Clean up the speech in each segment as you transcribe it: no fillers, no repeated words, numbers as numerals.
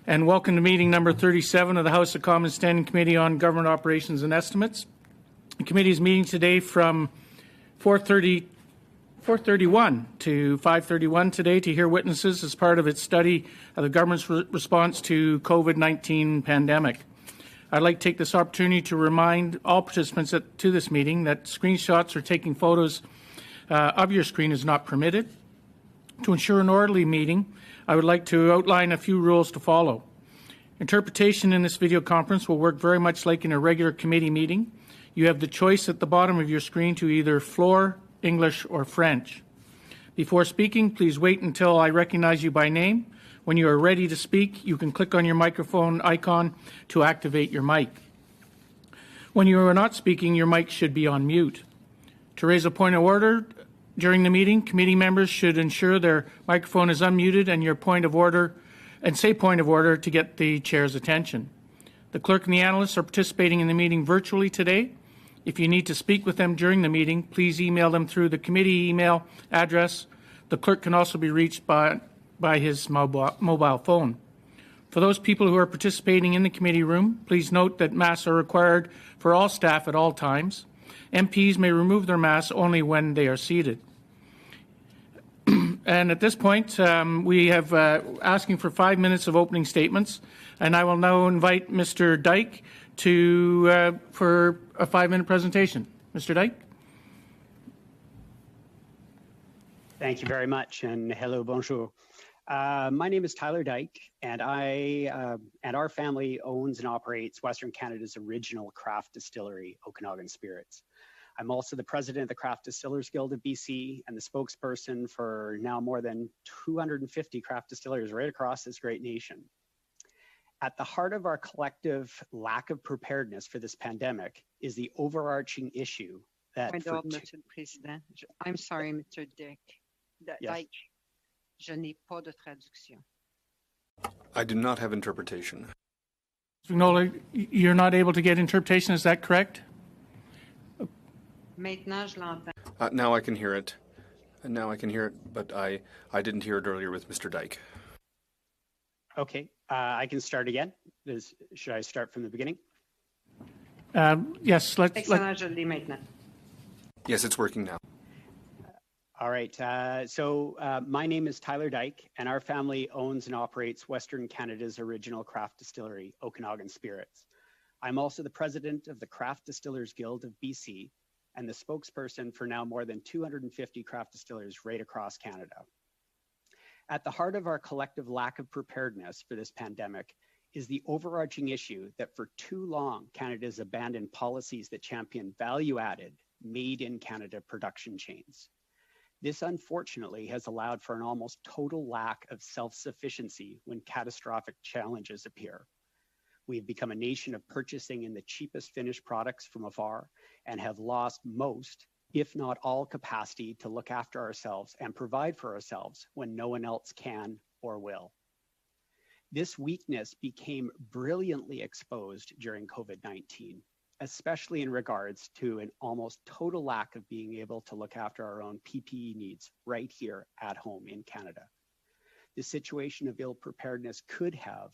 And welcome to meeting number 37 of the House of Commons Standing Committee on Government Operations and Estimates. The committee is meeting today from 4:31 to 5:31 today to hear witnesses as part of its study of the government's response to COVID-19 pandemic. I'd like to take this opportunity to remind all participants to this meeting that screenshots or taking photos of your screen is not permitted. To ensure an orderly meeting, I would like to outline a few rules to follow. Interpretation in this video conference will work very much like in a regular committee meeting. You have the choice at the bottom of your screen to either floor, English, or French. Before speaking, please wait until I recognize you by name. When you are ready to speak, you can click on your microphone icon to activate your mic. When you are not speaking, your mic should be on mute. To raise a point of order during the meeting, committee members should ensure their microphone is unmuted and say point of order to get the chair's attention. The clerk and the analysts are participating in the meeting virtually today. If you need to speak with them during the meeting, please email them through the committee email address. The clerk can also be reached by his mobile phone. For those people who are participating in the committee room, please note that masks are required for all staff at all times. MPs may remove their masks only when they are seated. And at this point, we have asking for 5 minutes of opening statements, and I will now invite Mr. Dyke for a 5-minute presentation. Mr. Dyke. Thank you very much, and hello, bonjour. My name is Tyler Dyke, and our family owns and operates Western Canada's original craft distillery, Okanagan Spirits. I'm also the president of the Craft Distillers Guild of BC and the spokesperson for now more than 250 craft distillers right across this great nation. At the heart of our collective lack of preparedness for this pandemic is the overarching issue that... Monsieur le Président. I'm sorry, Mr. Dyke. Yes. Je n'ai pas de traduction. I do not have interpretation. Nola, you're not able to get interpretation, is that correct? Maintenant, je l'entends. Now I can hear it. Now I can hear it, but I didn't hear it earlier with Mr. Dyke. Okay, I can start again. Should I start from the beginning? Yes, Excellent, je l'ai maintenant. Yes, it's working now. All right, so my name is Tyler Dyke, and our family owns and operates Western Canada's original craft distillery, Okanagan Spirits. I'm also the president of the Craft Distillers Guild of BC and the spokesperson for now more than 250 craft distillers right across Canada. At the heart of our collective lack of preparedness for this pandemic is the overarching issue that for too long, Canada has abandoned policies that champion value-added, made-in-Canada production chains. This unfortunately has allowed for an almost total lack of self-sufficiency when catastrophic challenges appear. We've become a nation of purchasing in the cheapest finished products from afar and have lost most, if not all, capacity to look after ourselves and provide for ourselves when no one else can or will. This weakness became brilliantly exposed during COVID-19, especially in regards to an almost total lack of being able to look after our own PPE needs right here at home in Canada. The situation of ill preparedness could have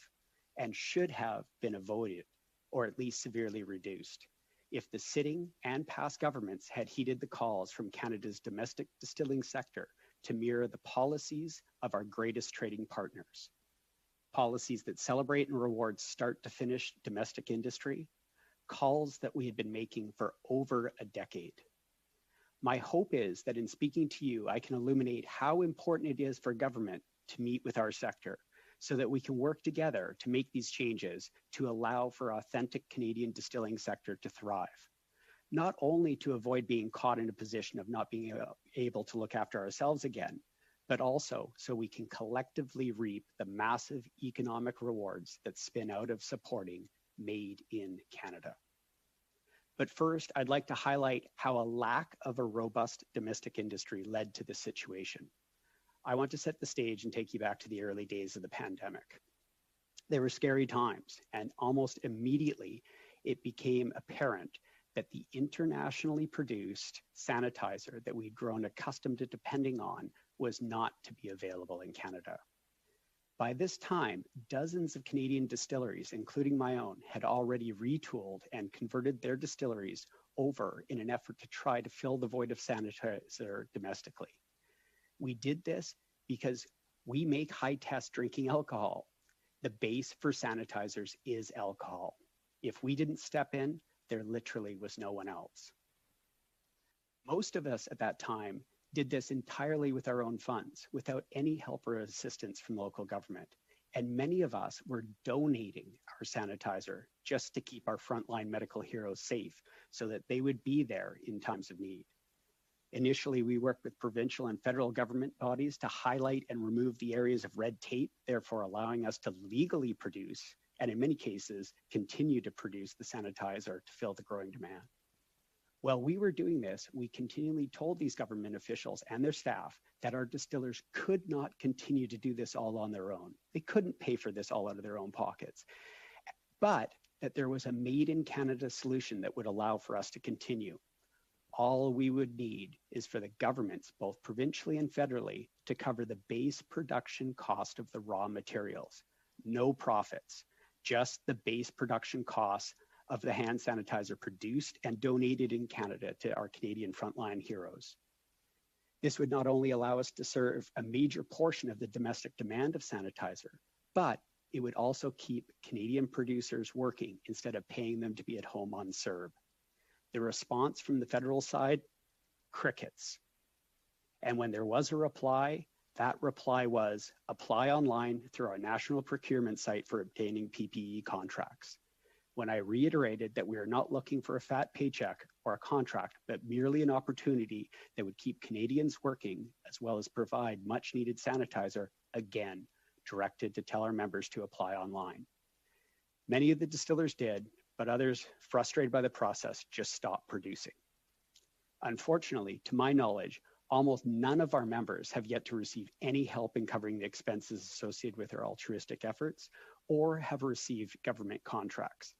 and should have been avoided, or at least severely reduced, if the sitting and past governments had heeded the calls from Canada's domestic distilling sector to mirror the policies of our greatest trading partners. Policies that celebrate and reward start to finish domestic industry, calls that we had been making for over a decade. My hope is that in speaking to you, I can illuminate how important it is for government to meet with our sector so that we can work together to make these changes to allow for authentic Canadian distilling sector to thrive. Not only to avoid being caught in a position of not being able to look after ourselves again, but also so we can collectively reap the massive economic rewards that spin out of supporting made in Canada. But first, I'd like to highlight how a lack of a robust domestic industry led to this situation. I want to set the stage and take you back to the early days of the pandemic. They were scary times, and almost immediately it became apparent that the internationally produced sanitizer that we'd grown accustomed to depending on was not to be available in Canada. By this time, dozens of Canadian distilleries, including my own, had already retooled and converted their distilleries over in an effort to try to fill the void of sanitizer domestically. We did this because we make high-test drinking alcohol. The base for sanitizers is alcohol. If we didn't step in, there literally was no one else. Most of us at that time did this entirely with our own funds, without any help or assistance from local government. And many of us were donating our sanitizer just to keep our frontline medical heroes safe so that they would be there in times of need. Initially, we worked with provincial and federal government bodies to highlight and remove the areas of red tape, therefore allowing us to legally produce, and in many cases, continue to produce the sanitizer to fill the growing demand. While we were doing this, we continually told these government officials and their staff that our distillers could not continue to do this all on their own. They couldn't pay for this all out of their own pockets, but that there was a made in Canada solution that would allow for us to continue. All we would need is for the governments, both provincially and federally, to cover the base production cost of the raw materials. No profits, just the base production costs of the hand sanitizer produced and donated in Canada to our Canadian frontline heroes. This would not only allow us to serve a major portion of the domestic demand of sanitizer, but it would also keep Canadian producers working instead of paying them to be at home on CERB. The response from the federal side, crickets. And when there was a reply, that reply was apply online through our national procurement site for obtaining PPE contracts. When I reiterated that we are not looking for a fat paycheck or a contract, but merely an opportunity that would keep Canadians working, as well as provide much needed sanitizer, again, directed to tell our members to apply online. Many of the distillers did, but others, frustrated by the process, just stopped producing. Unfortunately, to my knowledge, almost none of our members have yet to receive any help in covering the expenses associated with their altruistic efforts or have received government contracts.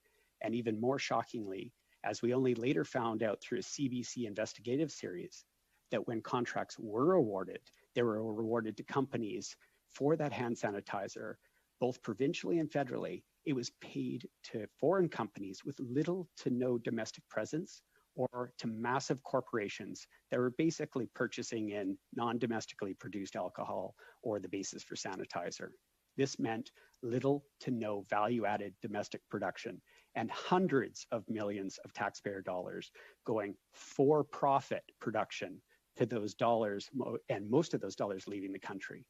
And even more shockingly, as we only later found out through a CBC investigative series, that when contracts were awarded, they were awarded to companies for that hand sanitizer, both provincially and federally. It was paid to foreign companies with little to no domestic presence or to massive corporations that were basically purchasing in non-domestically produced alcohol or the basis for sanitizer. This meant little to no value-added domestic production and hundreds of millions of taxpayer dollars going for profit production to those dollars, and most of those dollars leaving the country.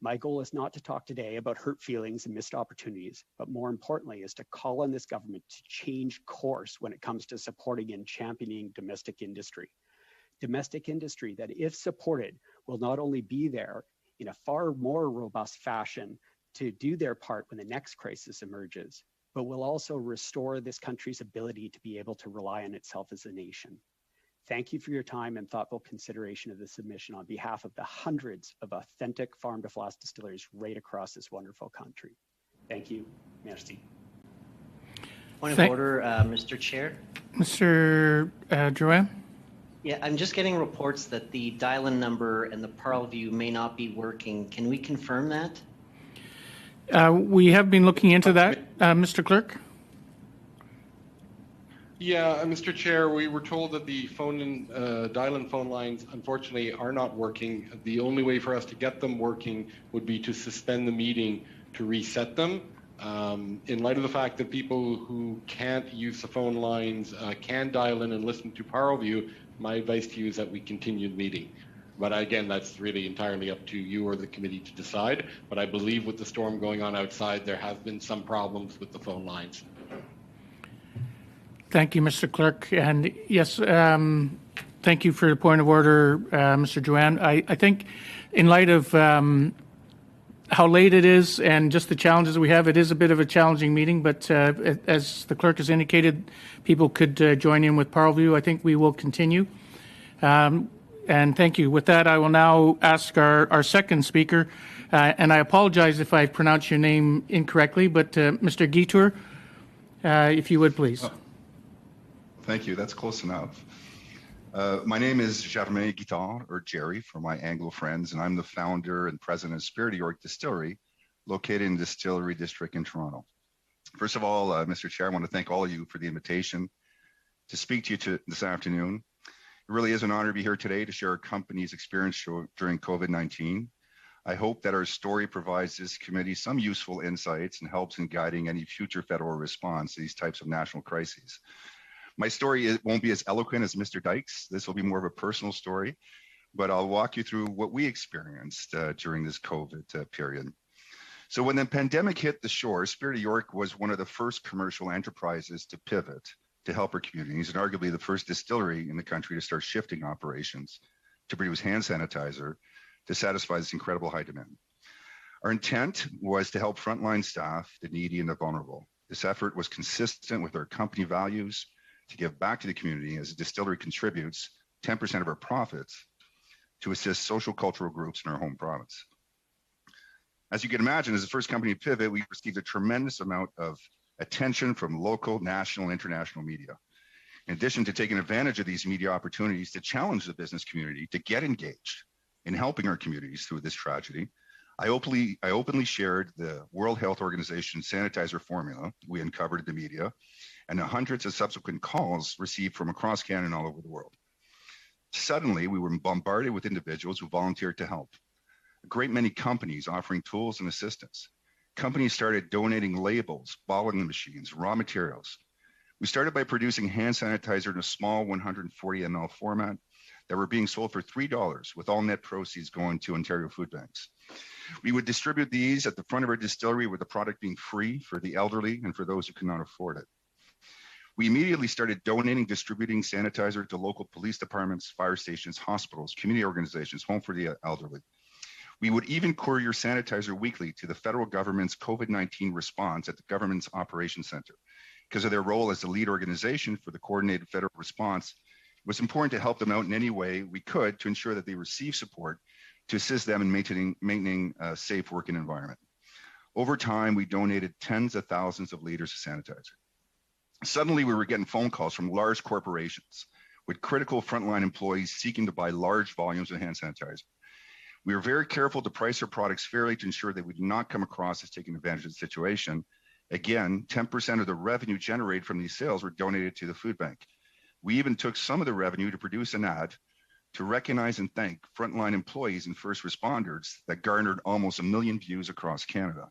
My goal is not to talk today about hurt feelings and missed opportunities, but more importantly is to call on this government to change course when it comes to supporting and championing domestic industry. Domestic industry that, if supported, will not only be there in a far more robust fashion to do their part when the next crisis emerges, but will also restore this country's ability to be able to rely on itself as a nation. Thank you for your time and thoughtful consideration of this submission on behalf of the hundreds of authentic farm to flask distilleries right across this wonderful country. Thank you. Merci. Point of order, Mr. Chair. Mr. Drouin? Yeah, I'm just getting reports that the dial-in number and the Parleview may not be working. Can we confirm that? We have been looking into that. Mr. Clerk? Yeah, Mr. Chair, we were told that the dial-in phone lines, unfortunately, are not working. The only way for us to get them working would be to suspend the meeting to reset them. In light of the fact that people who can't use the phone lines can dial in and listen to Parleview, my advice to you is that we continue the meeting. But again, that's really entirely up to you or the committee to decide. But I believe with the storm going on outside, there have been some problems with the phone lines. Thank you, Mr. Clerk. And yes, thank you for the point of order, Mr. Drouin. I think in light of how late it is and just the challenges we have. It is a bit of a challenging meeting, but as the clerk has indicated, people could join in with Parleview. I think we will continue. And thank you. With that, I will now ask our second speaker, and I apologize if I pronounce your name incorrectly, but Mr. Guitour, if you would, please. Thank you. That's close enough. My name is Germain Guitard, or Jerry, for my Anglo friends, and I'm the founder and president of Spirit of York Distillery, located in Distillery District in Toronto. First of all, Mr. Chair, I want to thank all of you for the invitation to speak to you this afternoon. It really is an honor to be here today to share our company's experience during COVID-19. I hope that our story provides this committee some useful insights and helps in guiding any future federal response to these types of national crises. My story won't be as eloquent as Mr. Dyke's. This will be more of a personal story, but I'll walk you through what we experienced during this COVID period. So when the pandemic hit the shore, Spirit of York was one of the first commercial enterprises to pivot to help our communities, and arguably the first distillery in the country to start shifting operations to produce hand sanitizer to satisfy this incredible high demand. Our intent was to help frontline staff, the needy and the vulnerable. This effort was consistent with our company values to give back to the community, as a distillery contributes 10% of our profits to assist social cultural groups in our home province. As you can imagine, as the first company to pivot, we received a tremendous amount of attention from local, national, and international media. In addition to taking advantage of these media opportunities to challenge the business community to get engaged in helping our communities through this tragedy, I openly shared the World Health Organization sanitizer formula we uncovered in the media and the hundreds of subsequent calls received from across Canada and all over the world. Suddenly, we were bombarded with individuals who volunteered to help. A great many companies offering tools and assistance. Companies started donating labels, bottling machines, raw materials. We started by producing hand sanitizer in a small 140 ml format that were being sold for $3, with all net proceeds going to Ontario food banks. We would distribute these at the front of our distillery, with the product being free for the elderly and for those who cannot afford it. We immediately started distributing sanitizer to local police departments, fire stations, hospitals, community organizations, home for the elderly. We would even courier sanitizer weekly to the federal government's COVID-19 response at the government's operations center. Because of their role as the lead organization for the coordinated federal response, it was important to help them out in any way we could to ensure that they receive support to assist them in maintaining a safe working environment. Over time, we donated tens of thousands of liters of sanitizer. Suddenly, we were getting phone calls from large corporations with critical frontline employees seeking to buy large volumes of hand sanitizer. We were very careful to price our products fairly to ensure that we did not come across as taking advantage of the situation. Again, 10% of the revenue generated from these sales were donated to the food bank. We even took some of the revenue to produce an ad to recognize and thank frontline employees and first responders that garnered almost 1 million views across Canada.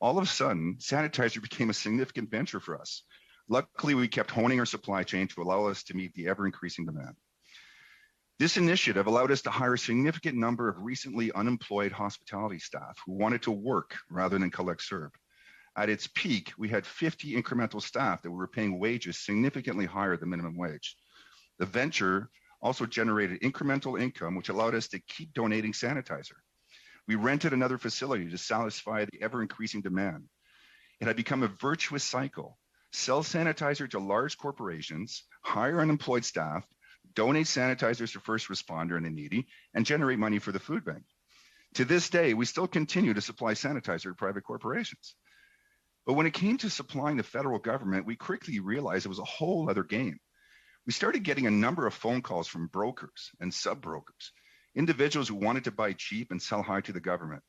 All of a sudden, sanitizer became a significant venture for us. Luckily, we kept honing our supply chain to allow us to meet the ever-increasing demand. This initiative allowed us to hire a significant number of recently unemployed hospitality staff who wanted to work rather than collect serve. At its peak, we had 50 incremental staff that were paying wages significantly higher than minimum wage. The venture also generated incremental income, which allowed us to keep donating sanitizer. We rented another facility to satisfy the ever-increasing demand. It had become a virtuous cycle. Sell sanitizer to large corporations, hire unemployed staff, donate sanitizers to first responder and the needy, and generate money for the food bank. To this day, we still continue to supply sanitizer to private corporations. But when it came to supplying the federal government, we quickly realized it was a whole other game. We started getting a number of phone calls from brokers and sub-brokers, individuals who wanted to buy cheap and sell high to the government.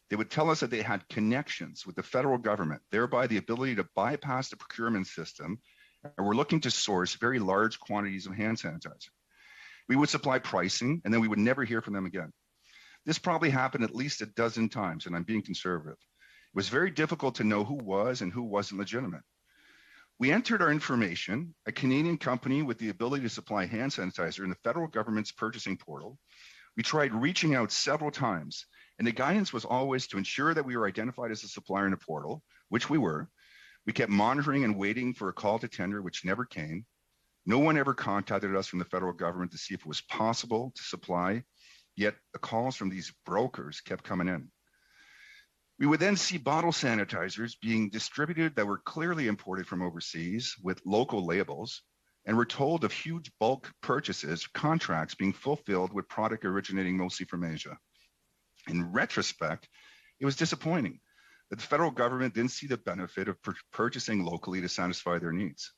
They would tell us that they had connections with the federal government, thereby the ability to bypass the procurement system, and were looking to source very large quantities of hand sanitizer. We would supply pricing, and then we would never hear from them again. This probably happened at least a dozen times, and I'm being conservative. It was very difficult to know who was and who wasn't legitimate. We entered our information, a Canadian company with the ability to supply hand sanitizer, in the federal government's purchasing portal. We tried reaching out several times, and the guidance was always to ensure that we were identified as a supplier in the portal, which we were. We kept monitoring and waiting for a call to tender, which never came. No one ever contacted us from the federal government to see if it was possible to supply, yet the calls from these brokers kept coming in. We would then see bottle sanitizers being distributed that were clearly imported from overseas with local labels, and we're told of huge bulk purchases, contracts being fulfilled with product originating mostly from Asia. In retrospect, it was disappointing that the federal government didn't see the benefit of purchasing locally to satisfy their needs.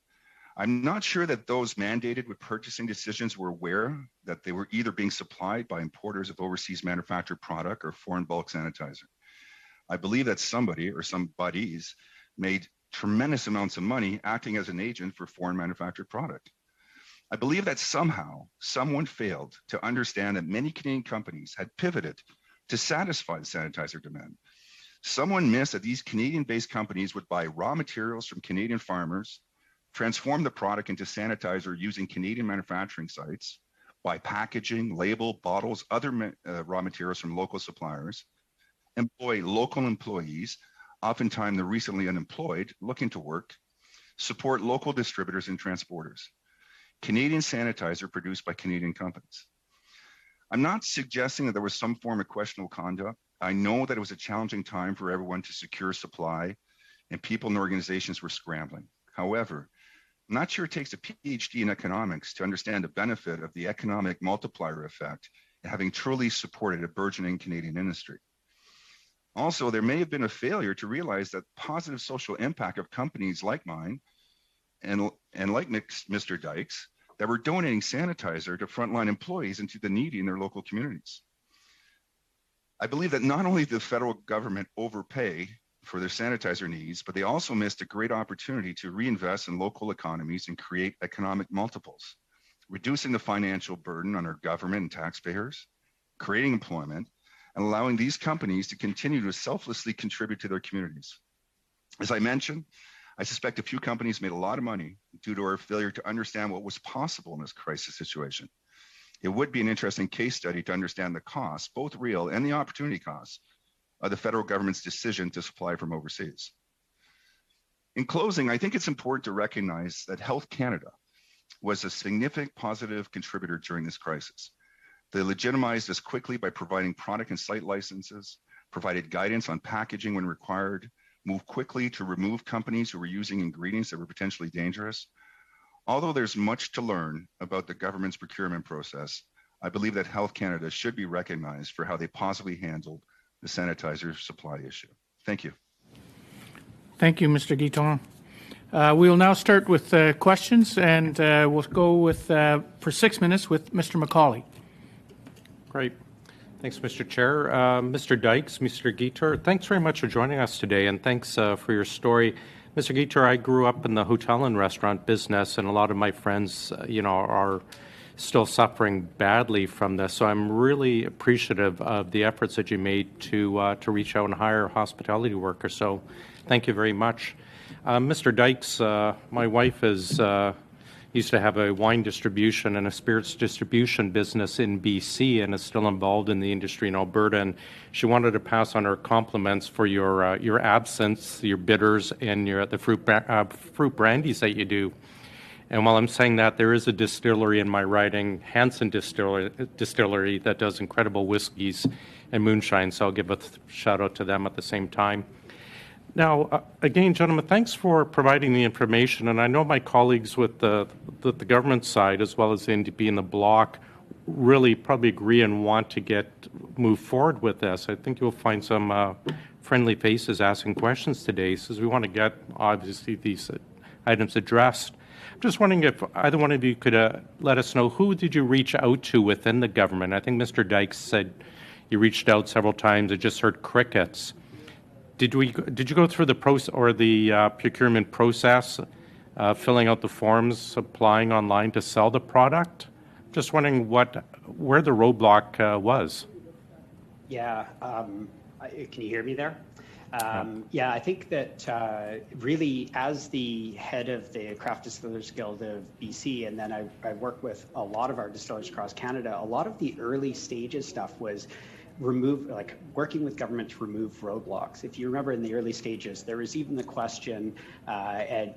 I'm not sure that those mandated with purchasing decisions were aware that they were either being supplied by importers of overseas manufactured product or foreign bulk sanitizer. I believe that somebody or some buddies made tremendous amounts of money acting as an agent for foreign manufactured product. I believe that somehow someone failed to understand that many Canadian companies had pivoted to satisfy the sanitizer demand. Someone missed that these Canadian-based companies would buy raw materials from Canadian farmers, transform the product into sanitizer using Canadian manufacturing sites, buy packaging, label, bottles, other raw materials from local suppliers, employ local employees, oftentimes the recently unemployed looking to work, support local distributors and transporters. Canadian sanitizer produced by Canadian companies. I'm not suggesting that there was some form of questionable conduct. I know that it was a challenging time for everyone to secure supply, and people and organizations were scrambling. However, I'm not sure it takes a PhD in economics to understand the benefit of the economic multiplier effect and having truly supported a burgeoning Canadian industry. Also, there may have been a failure to realize that positive social impact of companies like mine and like Mr. Dykes that were donating sanitizer to frontline employees and to the needy in their local communities. I believe that not only did the federal government overpay for their sanitizer needs, but they also missed a great opportunity to reinvest in local economies and create economic multiples, reducing the financial burden on our government and taxpayers, creating employment, and allowing these companies to continue to selflessly contribute to their communities. As I mentioned, I suspect a few companies made a lot of money due to our failure to understand what was possible in this crisis situation. It would be an interesting case study to understand the costs, both real and the opportunity costs, of the federal government's decision to supply from overseas. In closing, I think it's important to recognize that Health Canada was a significant positive contributor during this crisis. They legitimized us quickly by providing product and site licenses, provided guidance on packaging when required, moved quickly to remove companies who were using ingredients that were potentially dangerous. Although there's much to learn about the government's procurement process, I believe that Health Canada should be recognized for how they possibly handled the sanitizer supply issue. Thank you. Thank you, Mr. Guiton. We will now start with questions, and we'll go with for 6 minutes with Mr. McCauley. Great. Thanks, Mr. Chair. Mr. Dykes, Mr. Guitar, thanks very much for joining us today, and thanks for your story. Mr. Guitar, I grew up in the hotel and restaurant business, and a lot of my friends, are still suffering badly from this. So I'm really appreciative of the efforts that you made to reach out and hire hospitality workers. So thank you very much. Mr. Dykes, my wife is used to have a wine distribution and a spirits distribution business in BC and is still involved in the industry in Alberta. And she wanted to pass on her compliments for your absinthe, your bitters, and the fruit brandies that you do. And while I'm saying that, there is a distillery in my riding, Hanson Distillery, that does incredible whiskeys and moonshine. So I'll give a shout out to them at the same time. Now, again, gentlemen, thanks for providing the information. And I know my colleagues with the government side, as well as the NDP and the Bloc, really probably agree and want to move forward with this. I think you'll find some friendly faces asking questions today, since we want to get, obviously, these items addressed. I'm just wondering if either one of you could let us know, who did you reach out to within the government? I think Mr. Dykes said you reached out several times. I just heard crickets. Did you go through the process or the procurement process, filling out the forms, applying online to sell the product? Just wondering where the roadblock was. Yeah, can you hear me there? Yeah, I think that really, as the head of the Craft Distillers Guild of BC, and then I work with a lot of our distillers across Canada, a lot of the early stages stuff was working with government to remove roadblocks. If you remember in the early stages, there was even the question, and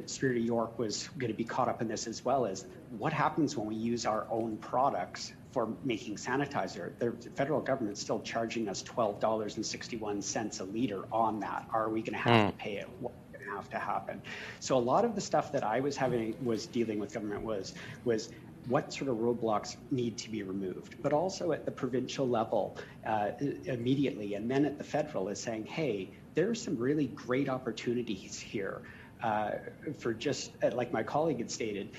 Spirit of York was going to be caught up in this as well, as what happens when we use our own products for making sanitizer. The federal government's still charging us $12.61 a liter on that. Are we going to have to pay it? What's going to have to happen? So a lot of the stuff that I was dealing with government was what sort of roadblocks need to be removed, but also at the provincial level immediately, and then at the federal is saying, hey, there's some really great opportunities here for just, like my colleague had stated,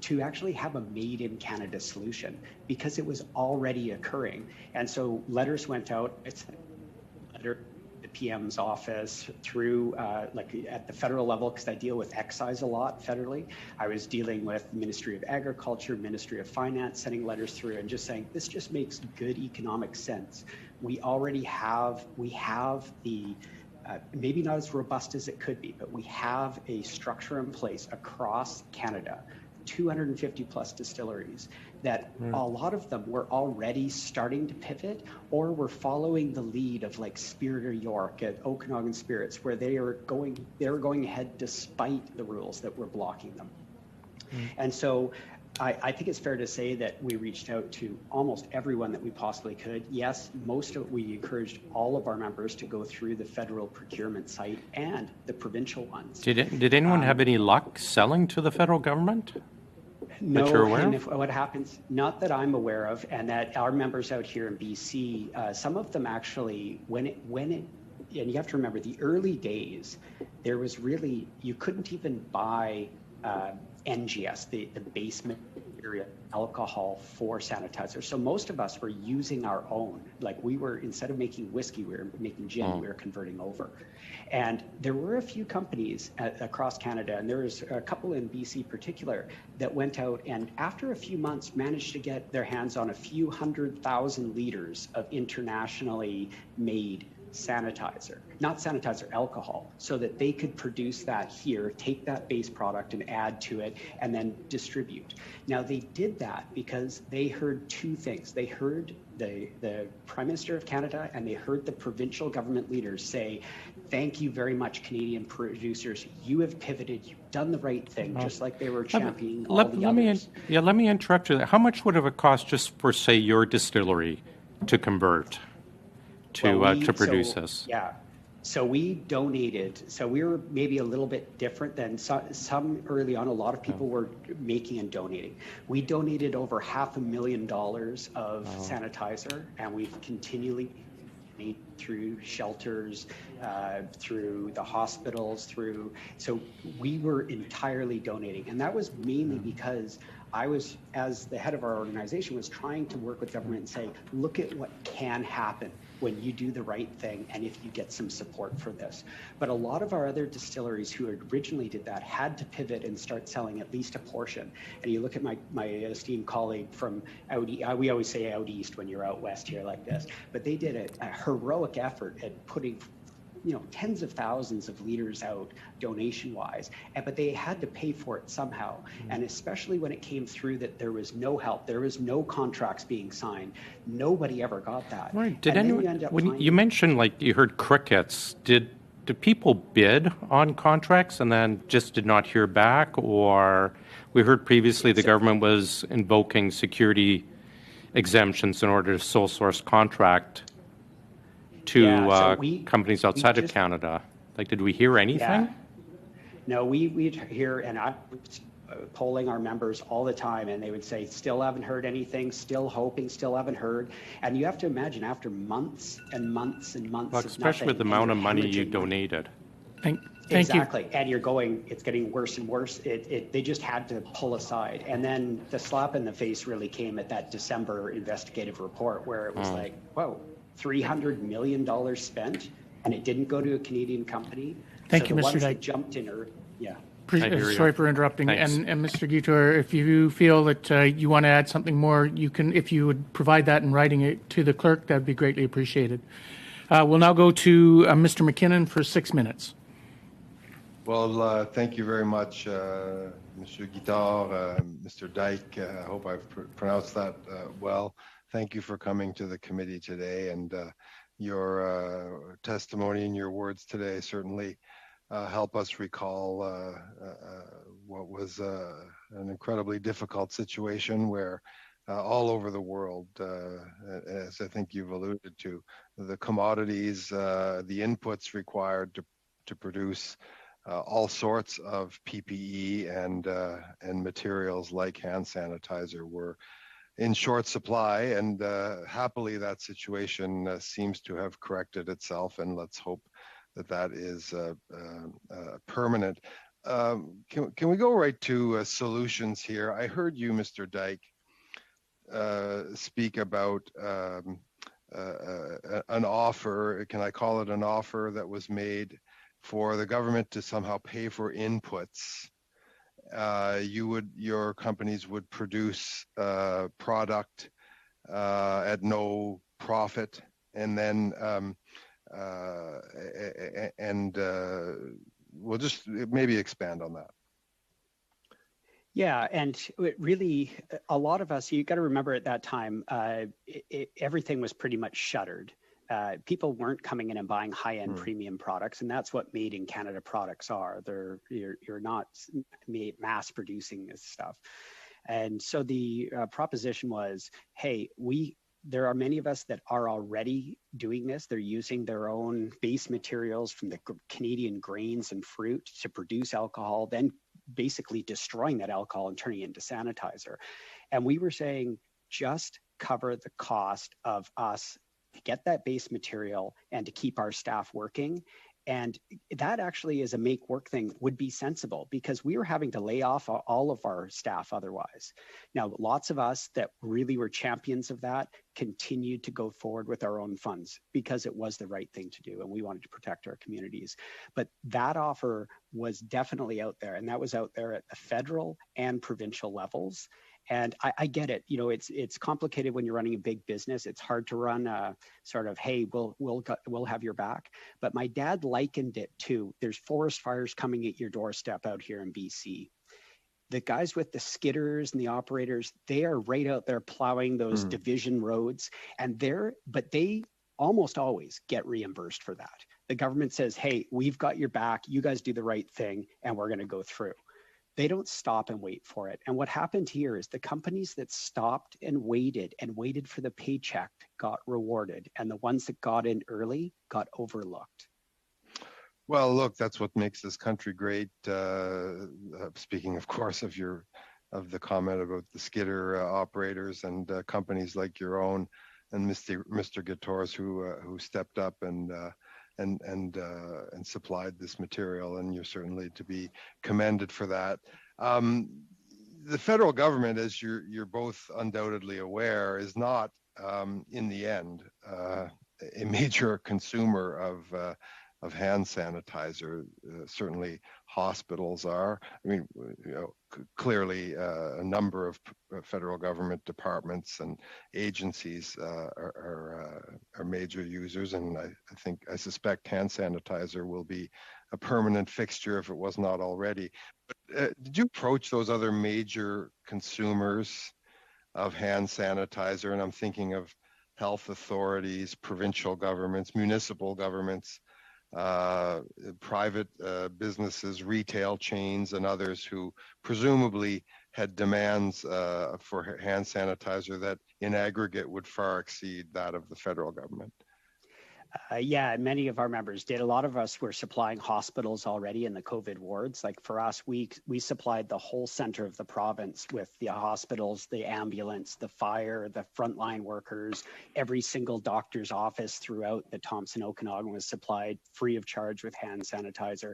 to actually have a made in Canada solution, because it was already occurring. And so letters went out, it's a letter the PM's office through like at the federal level, because I deal with excise a lot federally. I was dealing with Ministry of Agriculture, Ministry of Finance, sending letters through and just saying, this just makes good economic sense. We already have, the, maybe not as robust as it could be, but we have a structure in place across Canada, 250 plus distilleries, that a lot of them were already starting to pivot, or were following the lead of like Spirit or York at Okanagan Spirits, where they were going ahead despite the rules that were blocking them. And so I think it's fair to say that we reached out to almost everyone that we possibly could. Yes, we encouraged all of our members to go through the federal procurement site and the provincial ones. Did anyone have any luck selling to the federal government? No, that you're aware and of? what happens, not that I'm aware of, and that our members out here in BC, some of them actually, when it, and you have to remember the early days, there was really, you couldn't even buy NGS, the base material alcohol for sanitizer. So most of us were using our own, like we were, instead of making whiskey, we were making gin, we were converting over. And there were a few companies across Canada, and there was a couple in BC particular, that went out and after a few months managed to get their hands on a few 100,000 liters of internationally made sanitizer, not sanitizer, alcohol, so that they could produce that here, take that base product and add to it, and then distribute. Now they did that because they heard two things. They heard the Prime Minister of Canada and they heard the provincial government leaders say, thank you very much, Canadian producers. You have pivoted, you've done the right thing, just like they were championing all the others. Let me interrupt you there. How much would it have cost just for, say, your distillery to convert to produce this? Yeah. So we donated. So we were maybe a little bit different than some early on. A lot of people were making and donating. We donated over $500,000 of sanitizer, and we've continually made through shelters, through the hospitals, so we were entirely donating. And that was mainly because I was, as the head of our organization, was trying to work with government and say, look at what can happen when you do the right thing and if you get some support for this. But a lot of our other distilleries who originally did that had to pivot and start selling at least a portion. And you look at my esteemed colleague from out, we always say out east when you're out west here like this, but they did a heroic effort at putting tens of thousands of liters out donation-wise, but they had to pay for it somehow. And especially when it came through that there was no help, there was no contracts being signed, nobody ever got that. Right. Did anyone, when you mentioned, like, you heard crickets, did people bid on contracts and then just did not hear back? Or we heard previously the government was invoking security exemptions in order to sole source contract to companies outside of Canada. Like, did we hear anything? Yeah. No, we'd hear, and I was polling our members all the time, and they would say, still haven't heard anything, still hoping, still haven't heard. And you have to imagine, after months and months and months of especially with the amount of money you donated. Thank exactly. you. And you're going, it's getting worse and worse. They just had to pull aside. And then the slap in the face really came at that December investigative report, where it was like, whoa, $300 million spent, and it didn't go to a Canadian company. Thank you, the Mr. ones Dyke. that jumped in, Sorry for interrupting. Thanks. And Mr. Guitar, if you feel that you want to add something more, you can. If you would provide that in writing it to the clerk, that would be greatly appreciated. We'll now go to Mr. McKinnon for 6 minutes. Well, thank you very much, Mr. Guitar, Mr. Dyke. I hope I've pronounced that well. Thank you for coming to the committee today, and your testimony and your words today certainly help us recall what was an incredibly difficult situation where all over the world, as I think you've alluded to. The commodities, the inputs required to produce all sorts of PPE and materials like hand sanitizer were in short supply, and happily that situation seems to have corrected itself, and let's hope that that is permanent. Can we go right to solutions here? I heard you, Mr. Dyke, speak about an offer, can I call it an offer, that was made for the government to somehow pay for inputs. Your companies would produce product at no profit, and then we'll just maybe expand on that. Yeah, and it really, a lot of us, you got to remember at that time, everything was pretty much shuttered. People weren't coming in and buying high-end premium products, and that's what made in Canada products are. You're not mass producing this stuff. And so the proposition was, hey, there are many of us that are already doing this. They're using their own base materials from the Canadian grains and fruit to produce alcohol, then basically destroying that alcohol and turning it into sanitizer. And we were saying, just cover the cost of us to get that base material and to keep our staff working. And that actually is a make work thing, would be sensible, because we were having to lay off all of our staff otherwise. Now, lots of us that really were champions of that continued to go forward with our own funds because it was the right thing to do and we wanted to protect our communities. But that offer was definitely out there, and that was out there at the federal and provincial levels. And I get it. You know, it's complicated when you're running a big business. It's hard to run a sort of, hey, we'll have your back. But my dad likened it to, there's forest fires coming at your doorstep out here in BC. The guys with the skidders and the operators, they are right out there plowing those division roads, but they almost always get reimbursed for that. The government says, hey, we've got your back. You guys do the right thing, and we're going to go through. They don't stop and wait for it. And what happened here is the companies that stopped and waited for the paycheck got rewarded, and the ones that got in early got overlooked. Well, look, that's what makes this country great. Speaking, of course, of the comment about the skidder operators and companies like your own and Mr. Guitars who stepped up and supplied this material, and you're certainly to be commended for that. The federal government, as you're both undoubtedly aware, is not in the end a major consumer of hand sanitizer. Certainly hospitals are. I mean, clearly a number of federal government departments and agencies are major users, and I suspect hand sanitizer will be a permanent fixture if it was not already. But did you approach those other major consumers of hand sanitizer? And I'm thinking of health authorities, provincial governments, municipal governments, private businesses, retail chains, and others who presumably had demands for hand sanitizer that in aggregate would far exceed that of the federal government. Yeah, many of our members did. A lot of us were supplying hospitals already in the COVID wards. Like for us, we supplied the whole center of the province with the hospitals, the ambulance, the fire, the frontline workers. Every single doctor's office throughout the Thompson Okanagan was supplied free of charge with hand sanitizer.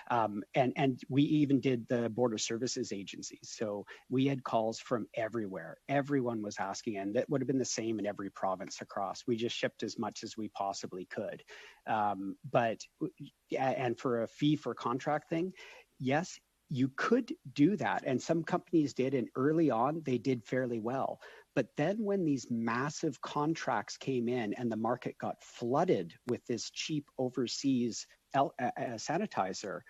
And we even did the border services agencies. So we had calls from everywhere. Everyone was asking, and that would have been the same in every province across. We just shipped as much as we possibly could. And for a fee for contract thing, yes, you could do that. And some companies did, and early on, they did fairly well. But then when these massive contracts came in and the market got flooded with this cheap overseas sanitizer,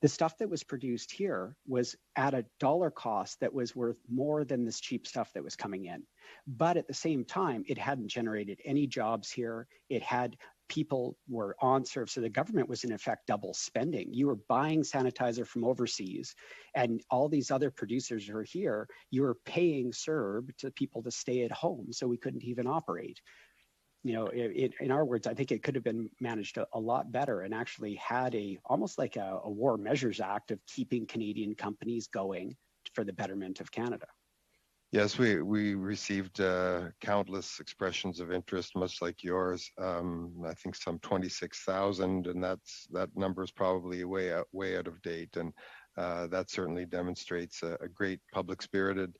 the stuff that was produced here was at a dollar cost that was worth more than this cheap stuff that was coming in. But at the same time, it hadn't generated any jobs here. It had people were on serve. So the government was in effect double spending. You were buying sanitizer from overseas, and all these other producers who are here, you were paying CERB to people to stay at home, so we couldn't even operate. You know, in our words, I think it could have been managed a lot better and actually had almost like a War Measures Act of keeping Canadian companies going for the betterment of Canada. Yes, we received countless expressions of interest, much like yours. I think some 26,000, and that number is probably way out of date. And that certainly demonstrates a great public spiritedness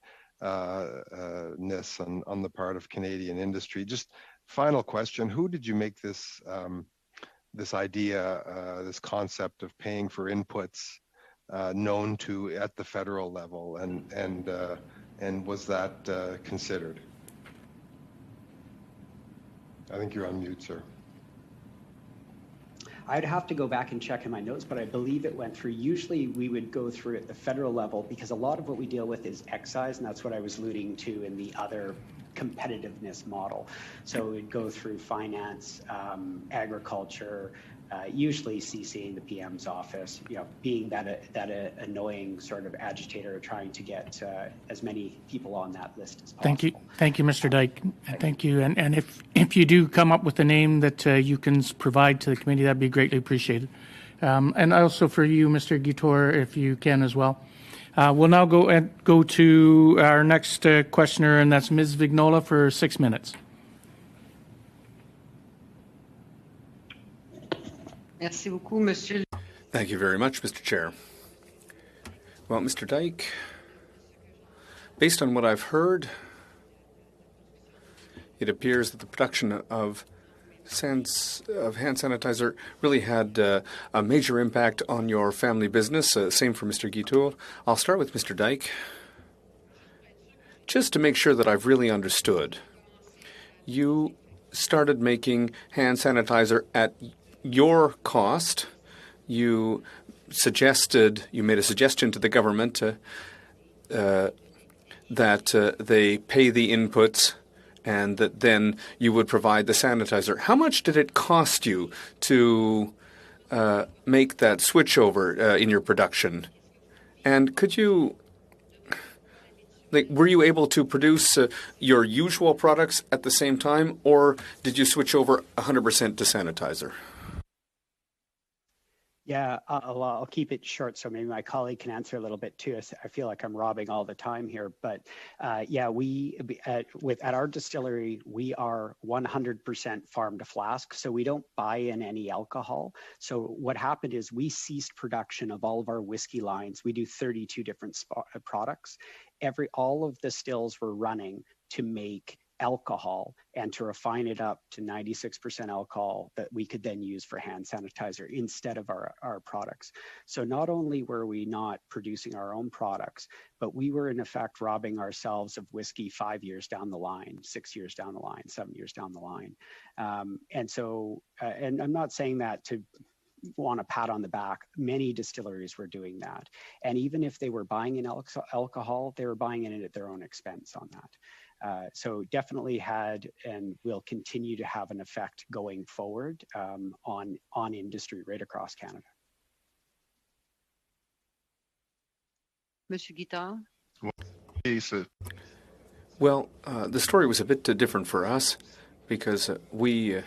on the part of Canadian industry. Just final question: who did you make this idea, this concept of paying for inputs known to at the federal level, and was that considered? I think you're on mute, sir. I'd have to go back and check in my notes, but I believe it went through. Usually we would go through at the federal level because a lot of what we deal with is excise, and that's what I was alluding to in the other competitiveness model. So it would go through finance, agriculture, usually CCing the PM's office, you know, being that annoying sort of agitator trying to get as many people on that list as possible. Thank you, Mr. Dyke. Thank you. And if you do come up with a name that you can provide to the committee, that'd be greatly appreciated. And also for you, Mr. Guitor, if you can as well. We'll now go to our next questioner, and that's Ms. Vignola for 6 minutes. Merci beaucoup, Monsieur. Thank you very much, Mr. Chair. Well, Mr. Dyke, based on what I've heard, it appears that the production of hand sanitizer really had a major impact on your family business. Same for Mr. Guitour. I'll start with Mr. Dyke. Just to make sure that I've really understood, you started making hand sanitizer at your cost. You made a suggestion to the government that they pay the inputs and that then you would provide the sanitizer. How much did it cost you to make that switchover in your production? And could you, were you able to produce your usual products at the same time, or did you switch over 100% to sanitizer? Yeah, I'll keep it short so maybe my colleague can answer a little bit too. I feel like I'm robbing all the time here, but yeah, at our distillery, we are 100% farm to flask, so we don't buy in any alcohol. So what happened is we ceased production of all of our whiskey lines. We do 32 different products. All of the stills were running to make alcohol and to refine it up to 96% alcohol that we could then use for hand sanitizer instead of our products. So not only were we not producing our own products, but we were in effect robbing ourselves of whiskey 5 years down the line, 6 years down the line, 7 years down the line. And I'm not saying that to want a pat on the back. Many distilleries were doing that. And even if they were buying in alcohol, they were buying it at their own expense on that. So definitely had and will continue to have an effect going forward on industry right across Canada. Monsieur Guittard? Well, the story was a bit different for us because we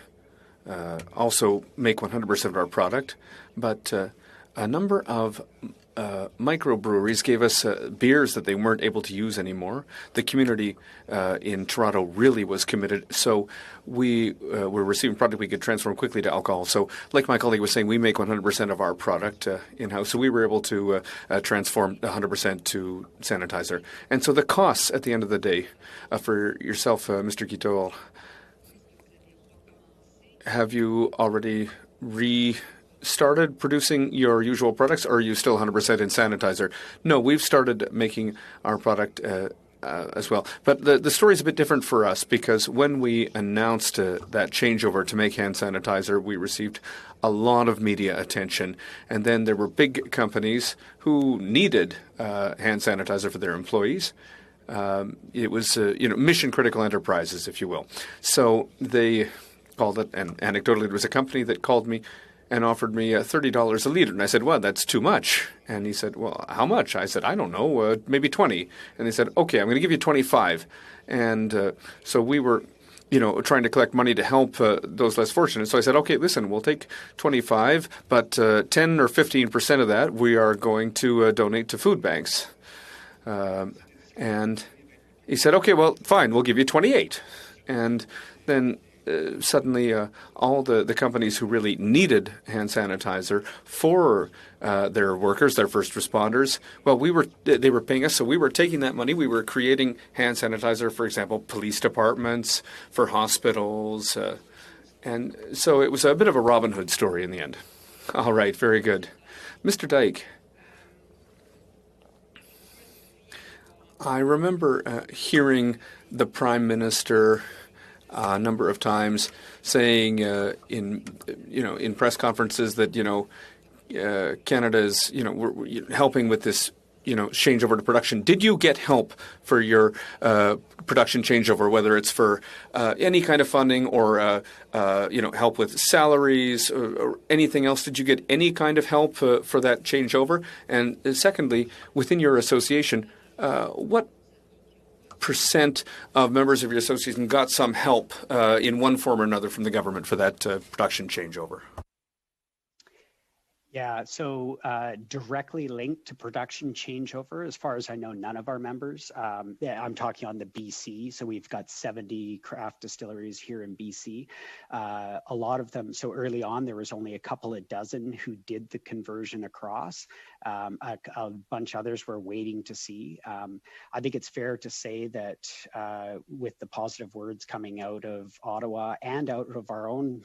also make 100% of our product, but a number of microbreweries gave us beers that they weren't able to use anymore. The community in Toronto really was committed, so we were receiving product we could transform quickly to alcohol. So like my colleague was saying, we make 100% of our product in-house, so we were able to transform 100% to sanitizer. And so the costs at the end of the day for yourself, Mr. Guiteau, have you already started producing your usual products, or are you still 100% in sanitizer? No, we've started making our product as well. But the story is a bit different for us because when we announced that changeover to make hand sanitizer, we received a lot of media attention. And then there were big companies who needed hand sanitizer for their employees. It was, mission critical enterprises, if you will. So they called it, and anecdotally, there was a company that called me and offered me $30 a liter. And I said, well, that's too much. And he said, well, how much? I said, I don't know, maybe 20. And they said, okay, I'm going to give you 25. And so we were, trying to collect money to help those less fortunate. So I said, okay, listen, we'll take 25, but 10 or 15% of that we are going to donate to food banks. And he said, okay, well, fine, we'll give you 28. And then suddenly all the companies who really needed hand sanitizer for their workers, their first responders, well, they were paying us, so we were taking that money. We were creating hand sanitizer, for example, police departments, for hospitals. And so it was a bit of a Robin Hood story in the end. All right, very good. Mr. Dyke. I remember hearing the Prime Minister a number of times saying in press conferences that Canada is we're helping with this changeover to production. Did you get help for your production changeover, whether it's for any kind of funding or help with salaries or anything else? Did you get any kind of help for that changeover? And secondly, within your association, what percent of members of your association got some help in one form or another from the government for that production changeover? Yeah, so directly linked to production changeover, as far as I know, none of our members. I'm talking on the BC, so we've got 70 craft distilleries here in BC. A lot of them, so early on, there was only a couple of dozen who did the conversion across. A bunch others were waiting to see. I think it's fair to say that with the positive words coming out of Ottawa and out of our own,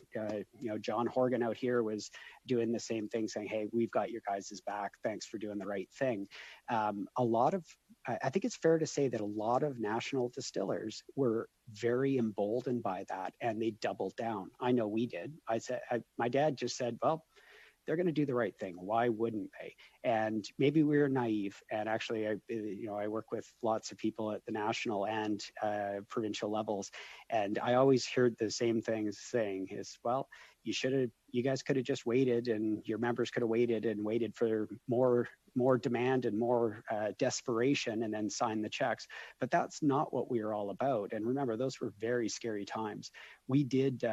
John Horgan out here was doing the same thing, saying, hey, we've got your guys' back. Thanks for doing the right thing. I think it's fair to say that a lot of national distillers were very emboldened by that, and they doubled down. I know we did. My dad just said, well, they're going to do the right thing. Why wouldn't they? And maybe we were naive. And actually, I work with lots of people at the national and provincial levels, and I always heard the same things saying is, well, you guys could have just waited, and your members could have waited for more demand and more desperation, and then sign the checks. But that's not what we are all about. And remember, those were very scary times. We did,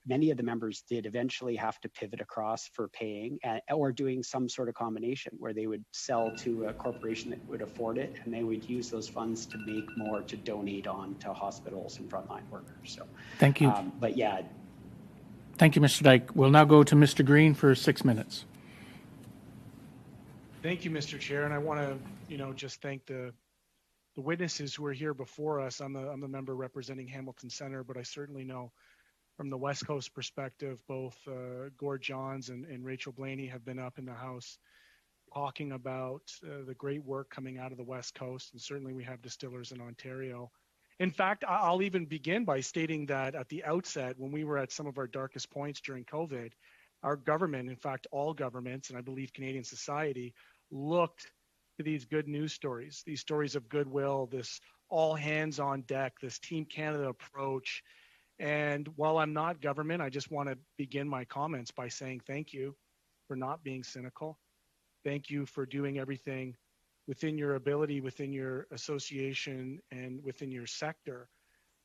many of the members did eventually have to pivot across for paying or doing some sort of combination where they would sell to a corporation that would afford it, and they would use those funds to make more to donate on to hospitals and frontline workers. So thank you. But yeah. Thank you, Mr. Dyke. We'll now go to Mr. Green for 6 minutes. Thank you, Mr. Chair, and I want to, just thank the witnesses who are here before us. I'm the member representing Hamilton Centre, but I certainly know from the West Coast perspective, both Gord Johns and Rachel Blaney have been up in the House talking about the great work coming out of the West Coast, and certainly we have distillers in Ontario. In fact, I'll even begin by stating that at the outset, when we were at some of our darkest points during COVID, our government, in fact, all governments, and I believe Canadian society, looked to these good news stories, these stories of goodwill, this all hands on deck, this Team Canada approach. And while I'm not government, I just want to begin my comments by saying thank you for not being cynical. Thank you for doing everything within your ability, within your association, and within your sector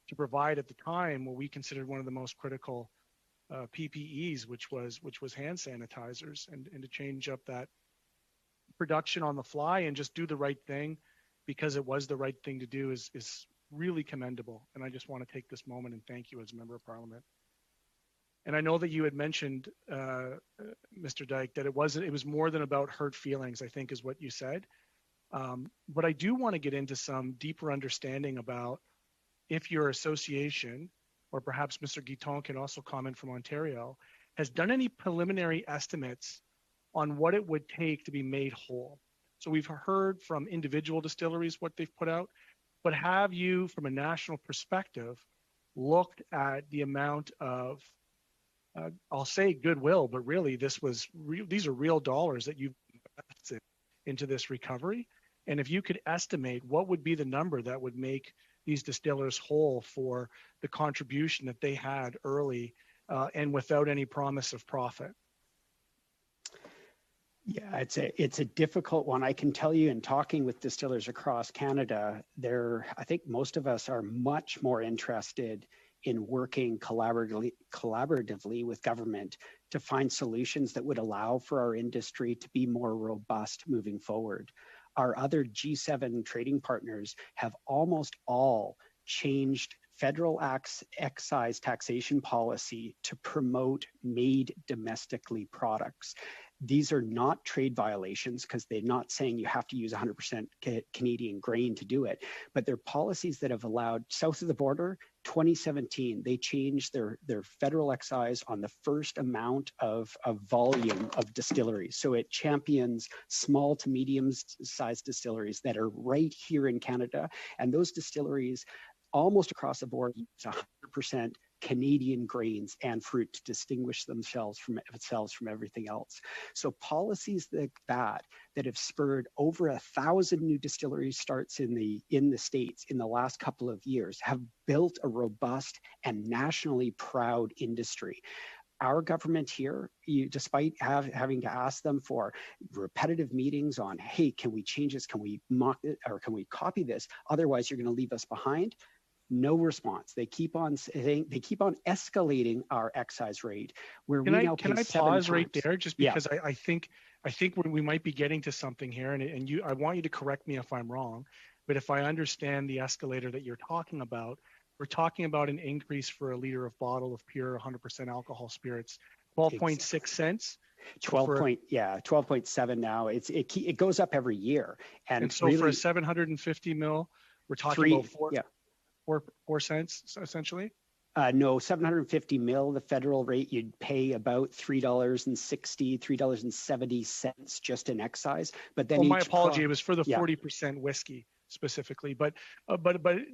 to provide at the time what we considered one of the most critical PPEs, which was hand sanitizers, and to change up that production on the fly and just do the right thing because it was the right thing to do is really commendable. And I just want to take this moment and thank you as a member of Parliament. And I know that you had mentioned, Mr. Dyke, that it was more than about hurt feelings, I think is what you said. But I do want to get into some deeper understanding about if your association, or perhaps Mr. Guiton can also comment from Ontario, has done any preliminary estimates on what it would take to be made whole. So we've heard from individual distilleries what they've put out, but have you, from a national perspective, looked at the amount of, I'll say goodwill, but really these are real dollars that you've invested into this recovery? And if you could estimate what would be the number that would make these distillers whole for the contribution that they had early and without any promise of profit? Yeah, it's a difficult one. I can tell you, in talking with distillers across Canada, I think most of us are much more interested in working collaboratively with government to find solutions that would allow for our industry to be more robust moving forward. Our other G7 trading partners have almost all changed federal excise taxation policy to promote made domestically products. These are not trade violations because they're not saying you have to use 100% Canadian grain to do it, but they're policies that have allowed, south of the border, 2017, they changed their federal excise on the first amount of volume of distilleries. So it champions small to medium sized distilleries that are right here in Canada. And those distilleries almost across the board use 100% Canadian grains and fruit to distinguish themselves from everything else. So policies like that have spurred over 1,000 new distillery starts in the States in the last couple of years have built a robust and nationally proud industry. Our government here, despite having to ask them for repetitive meetings on, hey, can we change this? Can we mock it? Or can we copy this? Otherwise, you're going to leave us behind. No response. They keep on saying, they keep on escalating our excise rate. Can I pause right there, just because I think we might be getting to something here, and I want you to correct me if I'm wrong, but if I understand the escalator that you're talking about, we're talking about an increase for a liter of bottle of pure 100% alcohol spirits, 12.6 cents. 12.7 now. It goes up every year, and so really, for a 750 mil, we're talking about 4 cents essentially. No, 750 mil, the federal rate, you'd pay about $3.60, $3.70 just in excise. But then, my apology, it was for the 40% whiskey specifically. But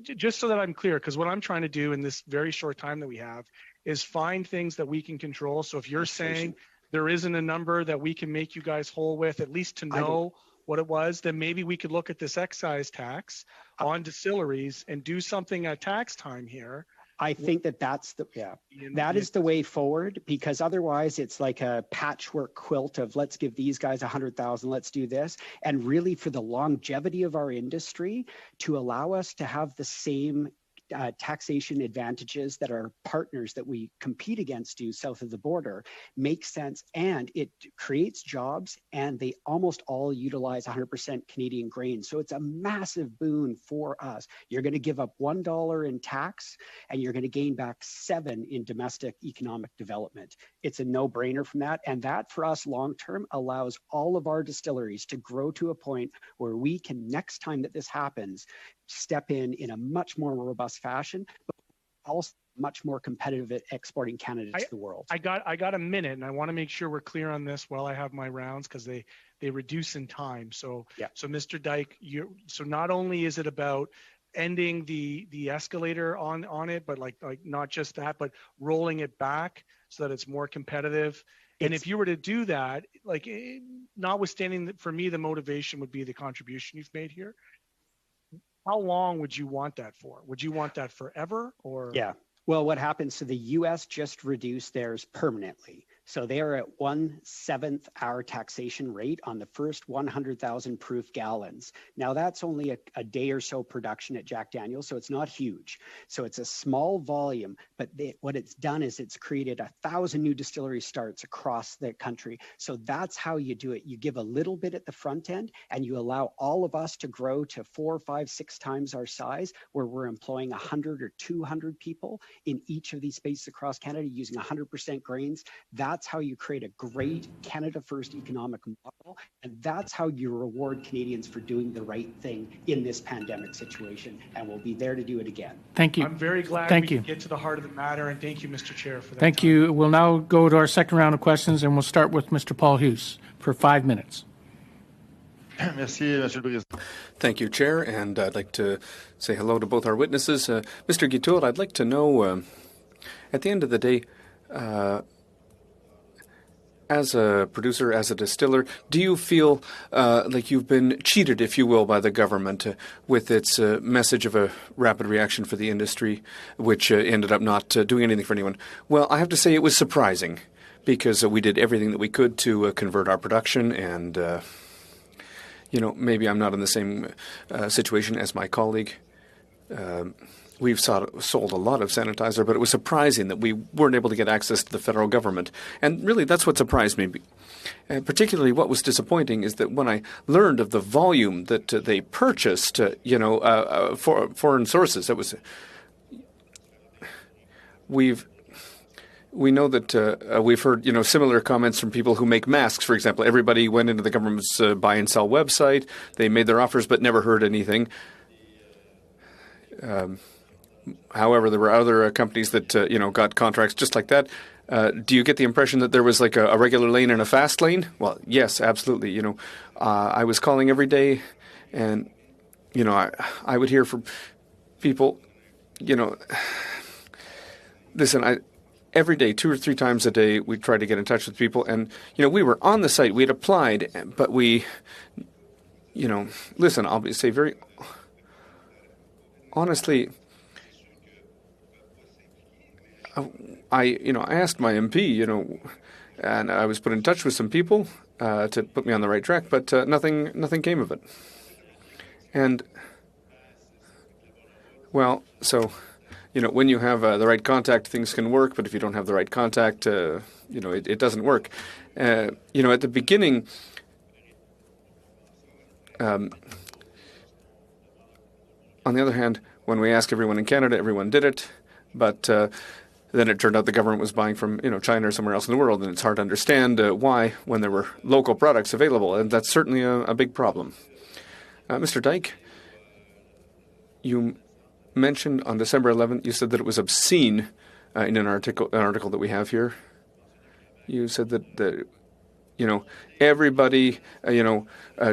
just so that I'm clear, because what I'm trying to do in this very short time that we have is find things that we can control. So if you're saying there isn't a number that we can make you guys whole with, at least to know what it was, then maybe we could look at this excise tax on distilleries and do something at tax time here. I think that is the way forward, because otherwise it's like a patchwork quilt of let's give these guys 100,000, let's do this. And really, for the longevity of our industry, to allow us to have the same taxation advantages that our partners that we compete against do south of the border makes sense, and it creates jobs, and they almost all utilize 100% Canadian grain. So it's a massive boon for us. You're going to give up $1 in tax, and you're going to gain back $7 in domestic economic development. It's a no-brainer from that, and that for us long-term allows all of our distilleries to grow to a point where we can, next time that this happens, step in a much more robust fashion, but also much more competitive at exporting Canada to the world. I got a minute, and I want to make sure we're clear on this while I have my rounds, because they reduce in time. So Mr. Dyke, so not only is it about ending the escalator on it, but like not just that, but rolling it back so that it's more competitive. And if you were to do that, like notwithstanding for me, the motivation would be the contribution you've made here. How long would you want that for? Would you want that forever, or? Yeah. Well, what happens? So the U.S. just reduced theirs permanently. So they are at 1/7 our taxation rate on the first 100,000 proof gallons. Now that's only a day or so production at Jack Daniel's, so it's not huge. So it's a small volume, but what it's done is it's created 1,000 new distillery starts across the country. So that's how you do it. You give a little bit at the front end, and you allow all of us to grow to 4, 5, 6 times our size, where we're employing 100 or 200 people in each of these spaces across Canada using 100% grains. That's how you create a great Canada First economic model, and that's how you reward Canadians for doing the right thing in this pandemic situation, and we'll be there to do it again. Thank you. I'm very glad we can get to the heart of the matter, and thank you, Mr. Chair, for that. Thank you. We'll now go to our second round of questions, and we'll start with Mr. Paul Hughes for 5 minutes. Thank you, Chair, and I'd like to say hello to both our witnesses. Mr. Guiteau, I'd like to know, at the end of the day, as a producer, as a distiller, do you feel like you've been cheated, if you will, by the government with its message of a rapid reaction for the industry, which ended up not doing anything for anyone? Well, I have to say it was surprising because we did everything that we could to convert our production and, maybe I'm not in the same situation as my colleague. We've sold a lot of sanitizer, but it was surprising that we weren't able to get access to the federal government. And really, that's what surprised me. And particularly what was disappointing is that when I learned of the volume that they purchased, for foreign sources, that was... We know that we've heard, similar comments from people who make masks, for example. Everybody went into the government's buy and sell website. They made their offers but never heard anything. However, there were other companies that, got contracts just like that. Do you get the impression that there was like a regular lane and a fast lane? Well, yes, absolutely. I was calling every day and, I would hear from people, listen, every day, 2 or 3 times a day, we tried to get in touch with people. And, we were on the site. We had applied, but we, listen, I'll say very honestly, I asked my MP, and I was put in touch with some people to put me on the right track, but nothing came of it. And, well, so, when you have the right contact, things can work, but if you don't have the right contact, it doesn't work. At the beginning, on the other hand, when we asked everyone in Canada, everyone did it, but then it turned out the government was buying from, China or somewhere else in the world, and it's hard to understand why when there were local products available, and that's certainly a big problem. Mr. Dyke, you mentioned on December 11th, you said that it was obscene in an article that we have here. You said that everybody,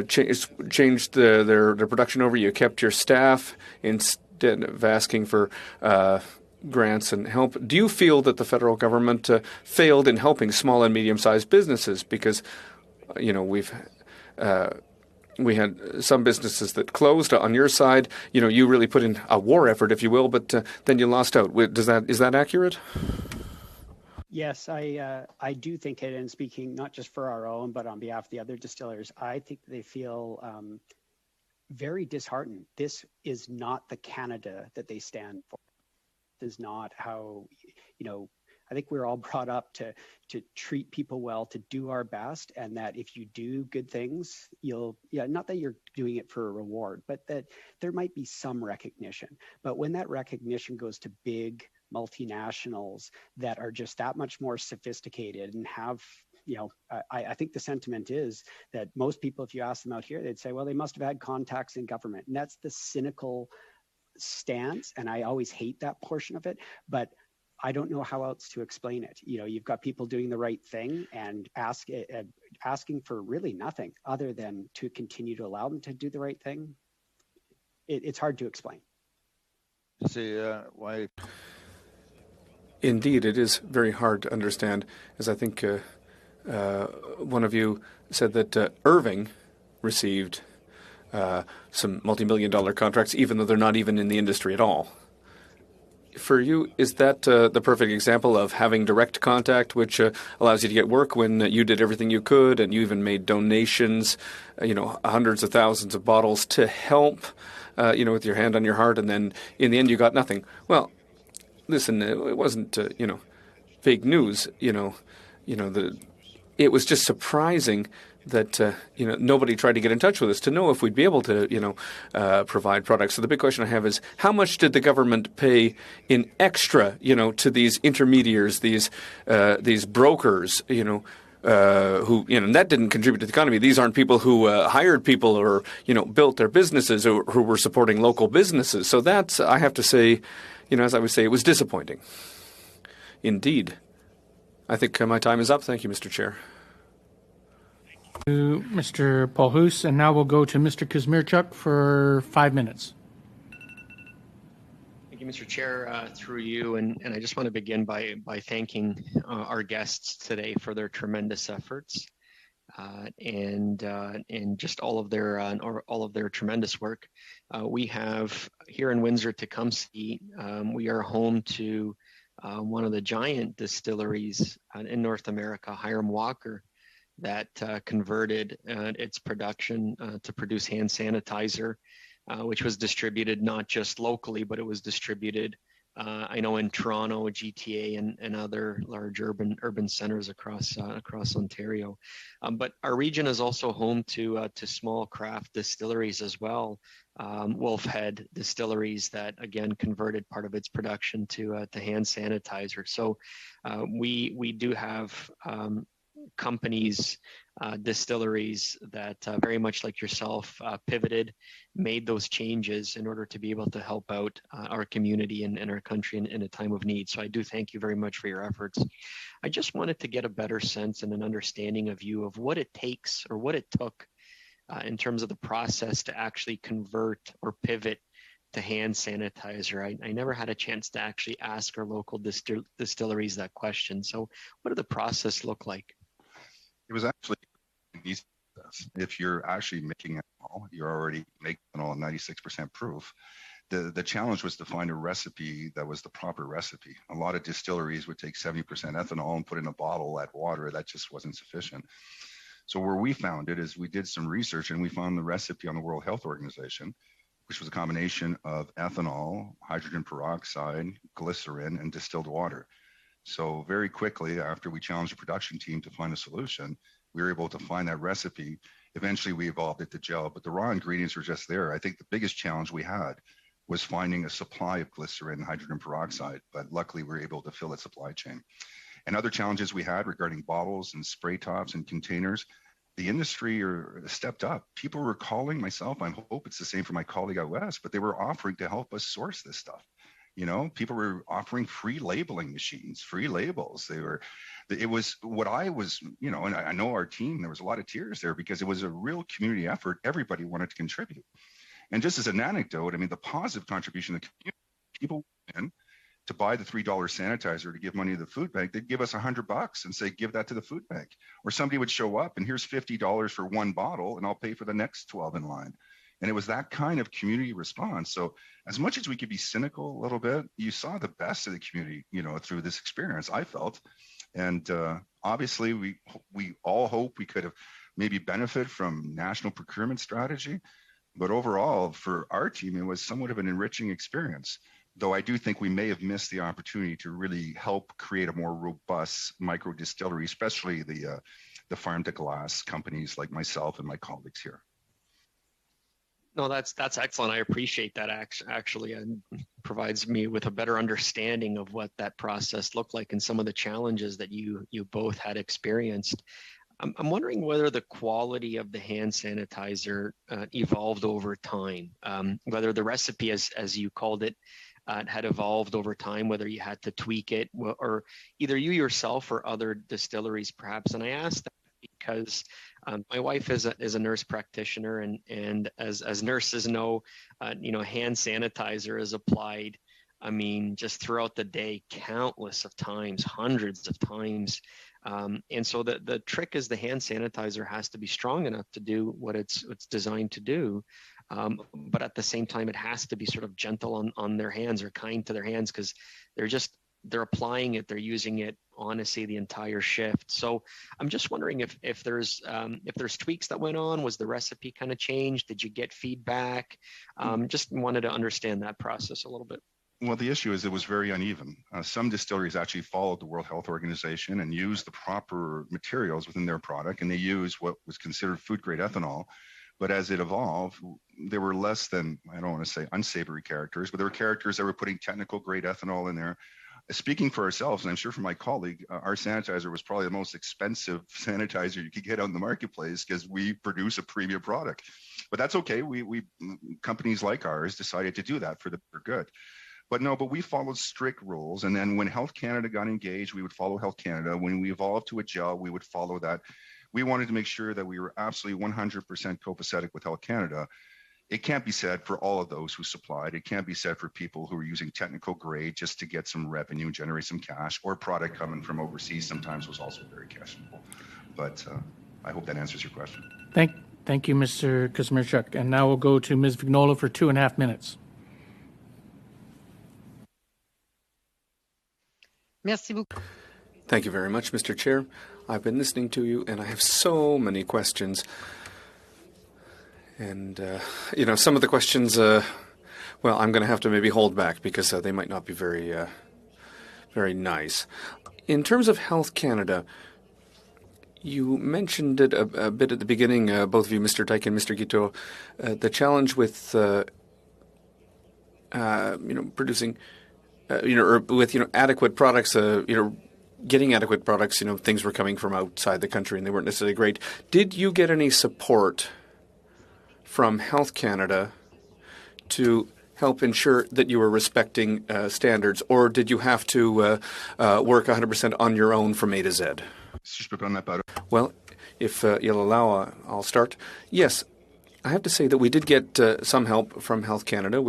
changed their production over. You kept your staff instead of asking for grants and help. Do you feel that the federal government failed in helping small and medium-sized businesses? Because, we had some businesses that closed on your side. You really put in a war effort, if you will, but then you lost out. Is that accurate? Yes, I do think it, and speaking not just for our own, but on behalf of the other distillers, I think they feel very disheartened. This is not the Canada that they stand for. This is not how, I think we're all brought up to treat people well, to do our best, and that if you do good things, not that you're doing it for a reward, but that there might be some recognition. But when that recognition goes to big multinationals that are just that much more sophisticated and have, I think the sentiment is that most people, if you ask them out here, they'd say, well, they must have had contacts in government. And that's the cynical stance. And I always hate that portion of it, but I don't know how else to explain it. You've got people doing the right thing and asking for really nothing other than to continue to allow them to do the right thing. It's hard to explain. Why? Indeed, it is very hard to understand, as I think one of you said that Irving received some multi-million-dollar contracts, even though they're not even in the industry at all. For you, is that the perfect example of having direct contact, which allows you to get work when you did everything you could, and you even made donations, hundreds of thousands of bottles to help, with your hand on your heart, and then in the end you got nothing? Well, listen, it wasn't, fake news. It was just surprising that nobody tried to get in touch with us to know if we'd be able to provide products. So the big question I have is, how much did the government pay in extra to these intermediaries, these brokers, who and that didn't contribute to the economy. These aren't people who hired people or built their businesses or who were supporting local businesses. So that's, I have to say, as I would say, it was disappointing. Indeed. I think my time is up. Thank you, Mr. Chair. Thank you, Mr. Paul Hoos. And now we'll go to Mr. Kazmierczuk for 5 minutes. Thank you, Mr. Chair, through you, and I just want to begin by thanking our guests today for their tremendous efforts and just all of their tremendous work. We have here in Windsor-Tecumseh, we are home to one of the giant distilleries in North America, Hiram Walker, that converted its production to produce hand sanitizer, which was distributed not just locally, but it was distributed, I know, in Toronto, GTA, and other large urban centers across Ontario. But our region is also home to small craft distilleries as well. Wolfhead Distilleries that again converted part of its production to hand sanitizer. So we do have companies, distilleries that very much like yourself pivoted, made those changes in order to be able to help out our community and our country in a time of need. So I do thank you very much for your efforts. I just wanted to get a better sense and an understanding of you of what it takes or what it took in terms of the process to actually convert or pivot to hand sanitizer. I never had a chance to actually ask our local distilleries that question. So what did the process look like? It was actually easy. If you're actually making ethanol, you're already making ethanol 96% proof. The challenge was to find a recipe that was the proper recipe. A lot of distilleries would take 70% ethanol and put in a bottle, add water. That just wasn't sufficient. So where we found it is we did some research and we found the recipe on the World Health Organization, which was a combination of ethanol, hydrogen peroxide, glycerin, and distilled water. So very quickly, after we challenged the production team to find a solution, we were able to find that recipe. Eventually, we evolved it to gel, but the raw ingredients were just there. I think the biggest challenge we had was finding a supply of glycerin and hydrogen peroxide, but luckily we were able to fill that supply chain. And other challenges we had regarding bottles and spray tops and containers, the industry stepped up. People were calling myself. I hope it's the same for my colleague out west, but they were offering to help us source this stuff. You know, people were offering free labeling machines, free labels. It was what I was, you know, and I know our team, there was a lot of tears there because it was a real community effort. Everybody wanted to contribute. And just as an anecdote, I mean, the positive contribution of the community, people went in to buy the $3 sanitizer to give money to the food bank. They'd give us $100 and say, give that to the food bank. Or somebody would show up and here's $50 for one bottle and I'll pay for the next 12 in line. And it was that kind of community response. So as much as we could be cynical a little bit, you saw the best of the community, you know, through this experience, I felt. And obviously, we all hope we could have maybe benefit from national procurement strategy. But overall, for our team, it was somewhat of an enriching experience, though I do think we may have missed the opportunity to really help create a more robust micro distillery, especially the farm to glass companies like myself and my colleagues here. No, that's excellent. I appreciate that actually, and provides me with a better understanding of what that process looked like and some of the challenges that you both had experienced. I'm wondering whether the quality of the hand sanitizer evolved over time, whether the recipe, as you called it, had evolved over time, whether you had to tweak it, or either you yourself or other distilleries perhaps. And I asked that because my wife is a nurse practitioner, and as nurses know, hand sanitizer is applied, I mean, just throughout the day, countless of times, hundreds of times. And so the trick is the hand sanitizer has to be strong enough to do what it's designed to do. But at the same time, it has to be sort of gentle on their hands or kind to their hands because they're applying it, they're using it, honestly, the entire shift. So I'm just wondering if there's tweaks that went on. Was the recipe kind of changed? Did you get feedback? Just wanted to understand that process a little bit. Well, the issue is it was very uneven. Some distilleries actually followed the World Health Organization and used the proper materials within their product, and they used what was considered food-grade ethanol. But as it evolved, there were less than, I don't want to say unsavory characters, but there were characters that were putting technical-grade ethanol in there. Speaking for ourselves, and I'm sure for my colleague, our sanitizer was probably the most expensive sanitizer you could get out in the marketplace because we produce a premium product. But that's okay. We companies like ours decided to do that for the good. But we followed strict rules. And then when Health Canada got engaged, we would follow Health Canada. When we evolved to a gel, we would follow that. We wanted to make sure that we were absolutely 100% copacetic with Health Canada. it can't be said for all of those who supplied. It can't be said for people who are using technical grade just to get some revenue, generate some cash, or product coming from overseas sometimes was also very questionable. But I hope that answers your question. Thank you, Mr. Kazmierczuk. And now we'll go to Ms. Vignola for 2.5 minutes. Merci beaucoup. Thank you very much, Mr. Chair. I've been listening to you, and I have so many questions. And, some of the questions, well, I'm going to have to maybe hold back because they might not be very, very nice. In terms of Health Canada, you mentioned it a bit at the beginning, both of you, Mr. Dyke and Mr. Guiteau, the challenge with, producing, or with, adequate products, getting adequate products, things were coming from outside the country and they weren't necessarily great. Did you get any support from Health Canada to help ensure that you were respecting standards, or did you have to work 100% on your own from A to Z? Well, if you'll allow, I'll start. Yes, I have to say that we did get some help from Health Canada.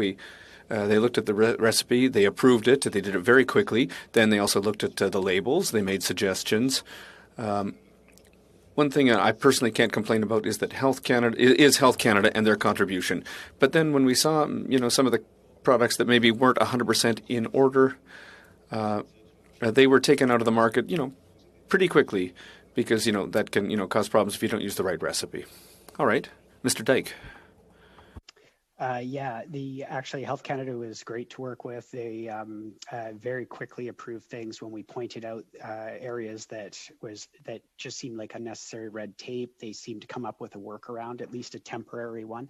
They looked at the recipe, they approved it, they did it very quickly. Then they also looked at the labels, they made suggestions. One thing I personally can't complain about is that Health Canada and their contribution. But then when we saw, some of the products that maybe weren't 100% in order, they were taken out of the market, pretty quickly because, that can, cause problems if you don't use the right recipe. All right, Mr. Dyke. Actually Health Canada was great to work with. They very quickly approved things when we pointed out areas that just seemed like unnecessary red tape. They seemed to come up with a workaround, at least a temporary one.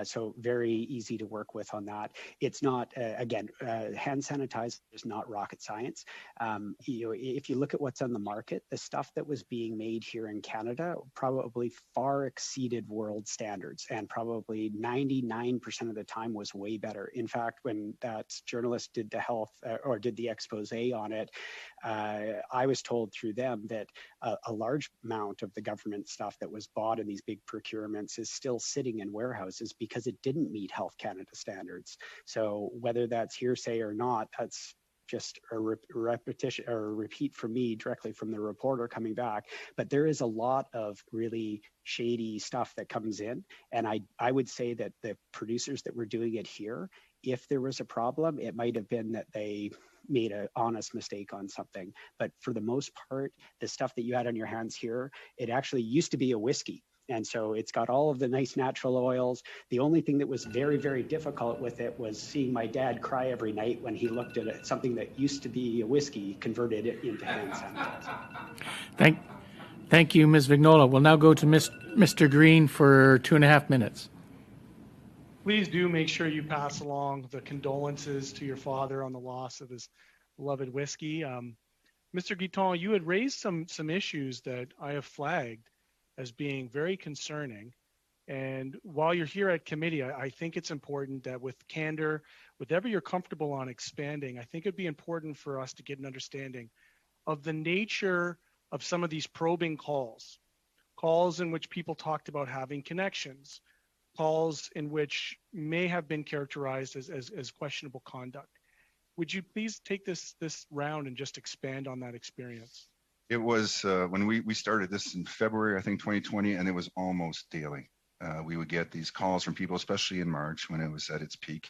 So very easy to work with on that. It's not hand sanitizer is not rocket science. If you look at what's on the market, the stuff that was being made here in Canada probably far exceeded world standards, and probably 99% of the time was way better. In fact, when that journalist did the expose on it, I was told through them that a large amount of the government stuff that was bought in these big procurements is still sitting in warehouses because it didn't meet Health Canada standards. So whether that's hearsay or not, that's just a repetition or a repeat from me directly from the reporter coming back. But there is a lot of really shady stuff that comes in. And I would say that the producers that were doing it here, if there was a problem, it might have been that they made an honest mistake on something. But for the most part, the stuff that you had on your hands here, it actually used to be a whiskey. And so it's got all of the nice natural oils. The only thing that was very, very difficult with it was seeing my dad cry every night when he looked at it, something that used to be a whiskey, converted it into hand sanitizer. Thank you, Ms. Vignola. We'll now go to Mr. Green for 2.5 minutes. Please do make sure you pass along the condolences to your father on the loss of his beloved whiskey. Mr. Guiton, you had raised some issues that I have flagged as being very concerning. And while you're here at committee, I think it's important that with candor, whatever you're comfortable on expanding, I think it'd be important for us to get an understanding of the nature of some of these probing calls in which people talked about having connections, calls in which may have been characterized as questionable conduct. Would you please take this round and just expand on that experience? It was when we started this in February, I think 2020, and it was almost daily. We would get these calls from people, especially in March when it was at its peak.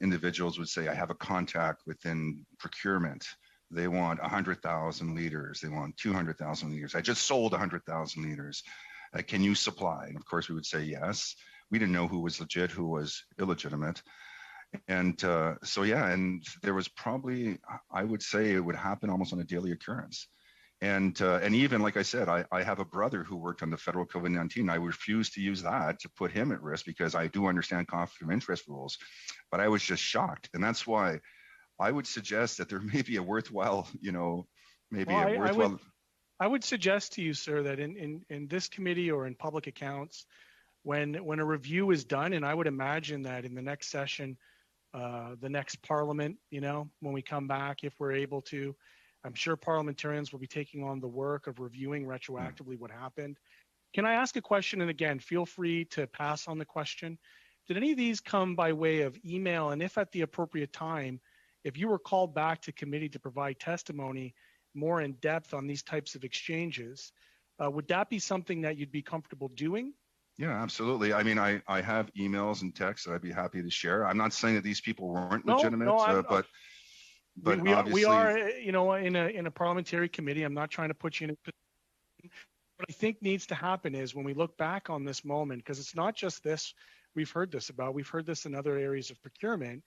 Individuals would say, I have a contact within procurement. They want 100,000 liters. They want 200,000 liters. I just sold 100,000 liters. Can you supply? And of course, we would say yes. We didn't know who was legit, who was illegitimate. And and there was probably, I would say it would happen almost on a daily occurrence. And even, like I said, I have a brother who worked on the federal COVID-19. I refused to use that to put him at risk because I do understand conflict of interest rules, but I was just shocked. And that's why I would suggest that there may be a worthwhile, I would suggest to you, sir, that in this committee or in public accounts, when a review is done, and I would imagine that in the next session, the next parliament, when we come back, if we're able to, I'm sure parliamentarians will be taking on the work of reviewing retroactively what happened. Can I ask a question? And again, feel free to pass on the question. Did any of these come by way of email? And if at the appropriate time, if you were called back to committee to provide testimony more in depth on these types of exchanges, would that be something that you'd be comfortable doing? Yeah, absolutely. I mean, I have emails and texts that I'd be happy to share. I'm not saying that these people weren't legitimate, but we obviously, are, you know, in a parliamentary committee. I'm not trying to put you in a position. What I think needs to happen is when we look back on this moment, because it's not just this, we've heard this in other areas of procurement,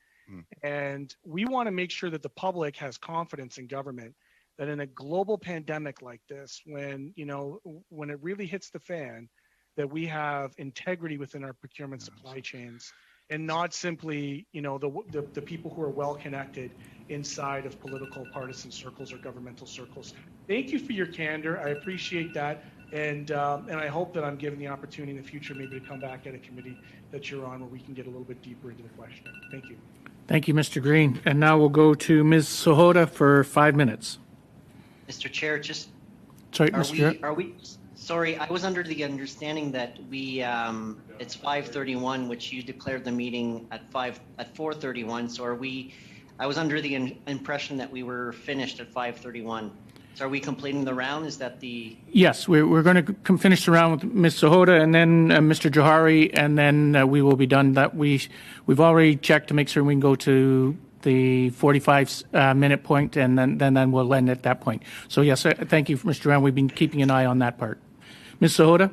and we want to make sure that the public has confidence in government, that in a global pandemic like this, when it really hits the fan, that we have integrity within our procurement supply chains, and not simply, the people who are well connected inside of political partisan circles or governmental circles. Thank you for your candor. I appreciate that. And I hope that I'm given the opportunity in the future maybe to come back at a committee that you're on where we can get a little bit deeper into the question. Thank you. Thank you, Mr. Green. And now we'll go to Ms. Sahota for 5 minutes. Mr. Chair, just sorry, Mr. Sorry, I was under the understanding that it's 5:31, which you declared the meeting at 4:31. So I was under the impression that we were finished at 5:31. So are we completing the round? Is that the? Yes, we're going to finish the round with Ms. Sahota and then Mr. Johari, and then we will be done. That we've already checked to make sure we can go to the 45-minute point, and then we'll end at that point. So yes, thank you, Mr. Brown. We've been keeping an eye on that part. Ms. Sahota?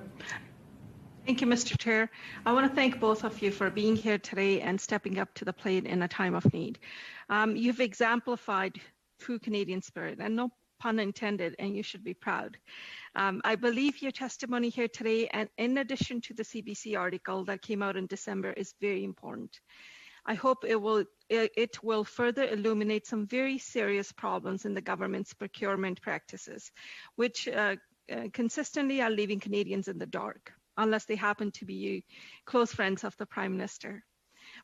Thank you, Mr. Chair. I want to thank both of you for being here today and stepping up to the plate in a time of need. You've exemplified true Canadian spirit, and no pun intended, and you should be proud. I believe your testimony here today, and in addition to the CBC article that came out in December, is very important. I hope it will further illuminate some very serious problems in the government's procurement practices, which consistently are leaving Canadians in the dark, unless they happen to be close friends of the Prime Minister.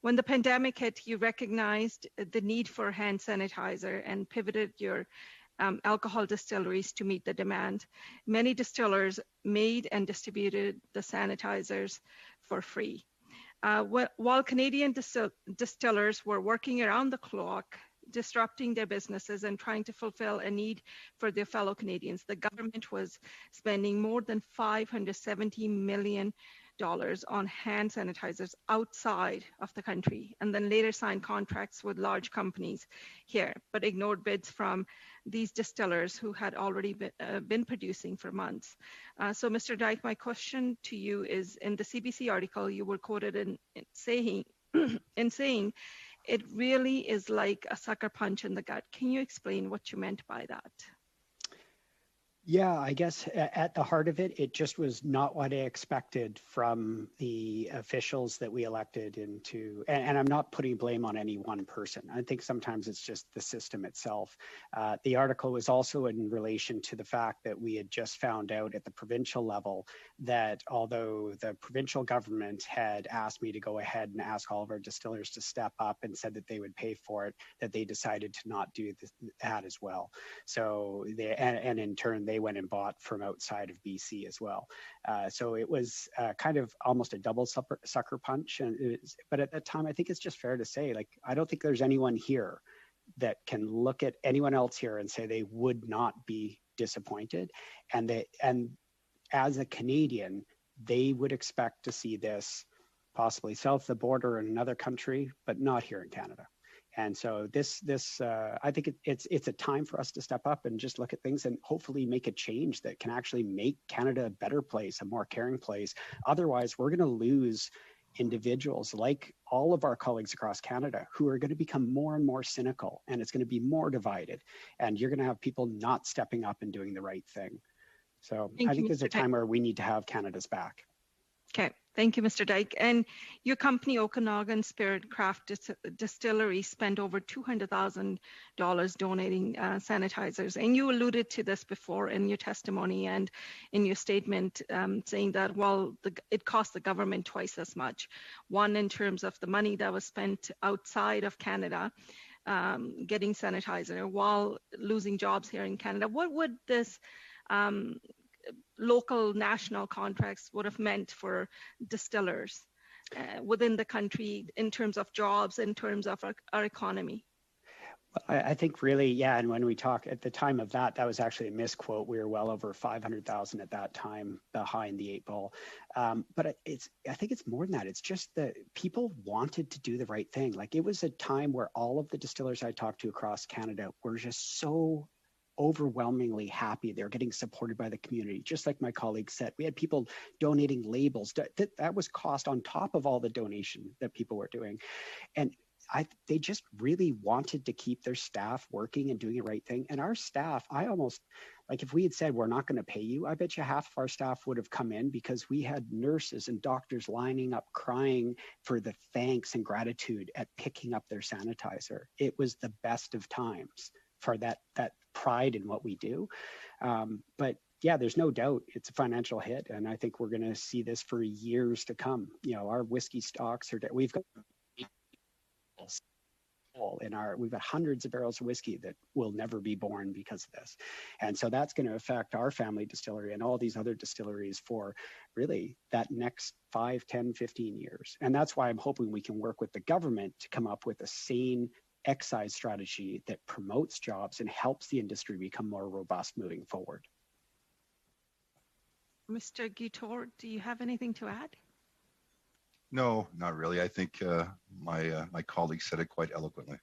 When the pandemic hit, you recognized the need for hand sanitizer and pivoted your alcohol distilleries to meet the demand. Many distillers made and distributed the sanitizers for free. While Canadian distillers were working around the clock, disrupting their businesses and trying to fulfill a need for their fellow Canadians, the government was spending more than $570 million on hand sanitizers outside of the country, and then later signed contracts with large companies here, but ignored bids from these distillers who had already been producing for months. So Mr. Dyke, my question to you is, in the CBC article, you were quoted in saying it really is like a sucker punch in the gut. Can you explain what you meant by that? Yeah, I guess at the heart of it, it just was not what I expected from the officials that we elected into, and I'm not putting blame on any one person. I think sometimes it's just the system itself. The article was also in relation to the fact that we had just found out at the provincial level that although the provincial government had asked me to go ahead and ask all of our distillers to step up and said that they would pay for it, that they decided to not do that as well. So and in turn, they went and bought from outside of BC as well. So it was kind of almost a double sucker punch. But at that time, I think it's just fair to say, like, I don't think there's anyone here that can look at anyone else here and say they would not be disappointed. And as a Canadian, they would expect to see this possibly south of the border in another country, but not here in Canada. And so I think it's a time for us to step up and just look at things and hopefully make a change that can actually make Canada a better place, a more caring place. Otherwise, we're going to lose individuals like all of our colleagues across Canada who are going to become more and more cynical, and it's going to be more divided. And you're going to have people not stepping up and doing the right thing. So I think there's a time where we need to have Canada's back. Okay, thank you, Mr. Dyke. And your company, Okanagan Spirit Craft Distillery, spent over $200,000 donating sanitizers. And you alluded to this before in your testimony and in your statement, saying that, well, it cost the government twice as much. One, in terms of the money that was spent outside of Canada, getting sanitizer, while losing jobs here in Canada. What would this local national contracts would have meant for distillers within the country in terms of jobs, in terms of our economy? I think really, yeah. And when we talk at the time of that was actually a misquote. We were well over 500,000 at that time, behind the 8 ball. But I think it's more than that. It's just that people wanted to do the right thing. Like, it was a time where all of the distillers I talked to across Canada were just so overwhelmingly happy. They're getting supported by the community. Just like my colleague said, we had people donating labels. That was cost on top of all the donation that people were doing. And they just really wanted to keep their staff working and doing the right thing. And our staff, I almost, like, if we had said, we're not going to pay you, I bet you half of our staff would have come in, because we had nurses and doctors lining up crying for the thanks and gratitude at picking up their sanitizer. It was the best of times for that pride in what we do. But yeah, there's no doubt it's a financial hit. And I think we're going to see this for years to come. You know, our whiskey stocks we've got we've got hundreds of barrels of whiskey that will never be born because of this. And so that's going to affect our family distillery and all these other distilleries for really that next 5, 10, 15 years. And that's why I'm hoping we can work with the government to come up with a sane excise strategy that promotes jobs and helps the industry become more robust moving forward. Mr. Guitor, do you have anything to add? No, not really. I think my colleague said it quite eloquently.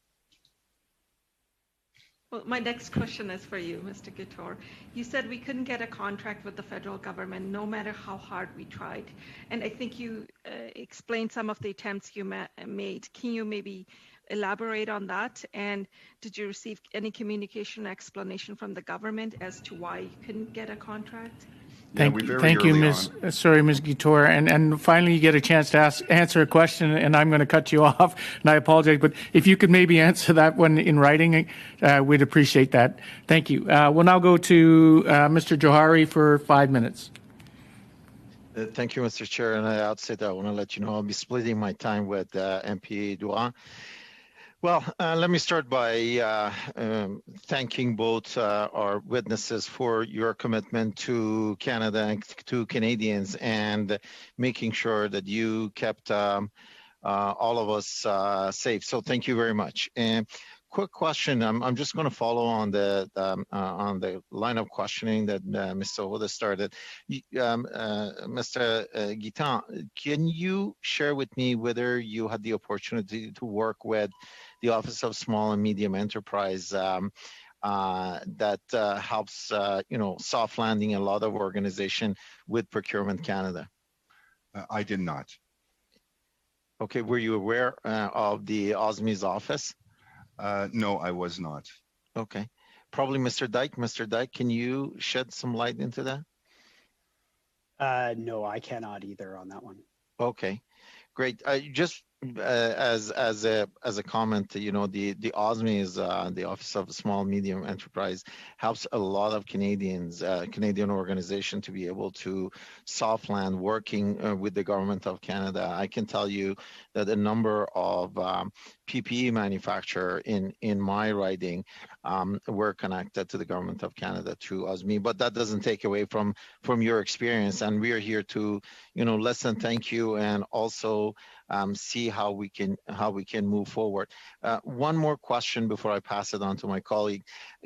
Well, my next question is for you, Mr. Guitor. You said we couldn't get a contract with the federal government no matter how hard we tried. And I think you explained some of the attempts you made. Can you maybe elaborate on that? And did you receive any communication or explanation from the government as to why you couldn't get a contract? Thank you, Ms. Guitor. And finally, you get a chance to answer a question, and I'm going to cut you off, and I apologize. But if you could maybe answer that one in writing, we'd appreciate that. Thank you. We'll now go to Mr. Johari for 5 minutes. Thank you, Mr. Chair. And at the outset, I want to let you know I'll be splitting my time with MP Durand. Well, let me start by thanking both our witnesses for your commitment to Canada and to Canadians, and making sure that you kept all of us safe. So thank you very much. And quick question, I'm just going to follow on the line of questioning that Mr. Oda started. Mr. Guiton, can you share with me whether you had the opportunity to work with the Office of Small and Medium Enterprise that helps, soft landing a lot of organization with Procurement Canada? I did not. Okay, were you aware of the OSME's office? No, I was not. Okay, probably Mr. Dyke. Mr. Dyke, can you shed some light into that? No, I cannot either on that one. Okay, great. Just as a comment, the OSME is the Office of Small Medium Enterprise, helps a lot of Canadian organization to be able to soft land working with the government of Canada. I can tell you that a number of PPE manufacturer in my riding were connected to the government of Canada through OSME, but that doesn't take away from your experience. And we are here to listen, thank you, and also see how we can move forward. One more question before I pass it on to my colleague.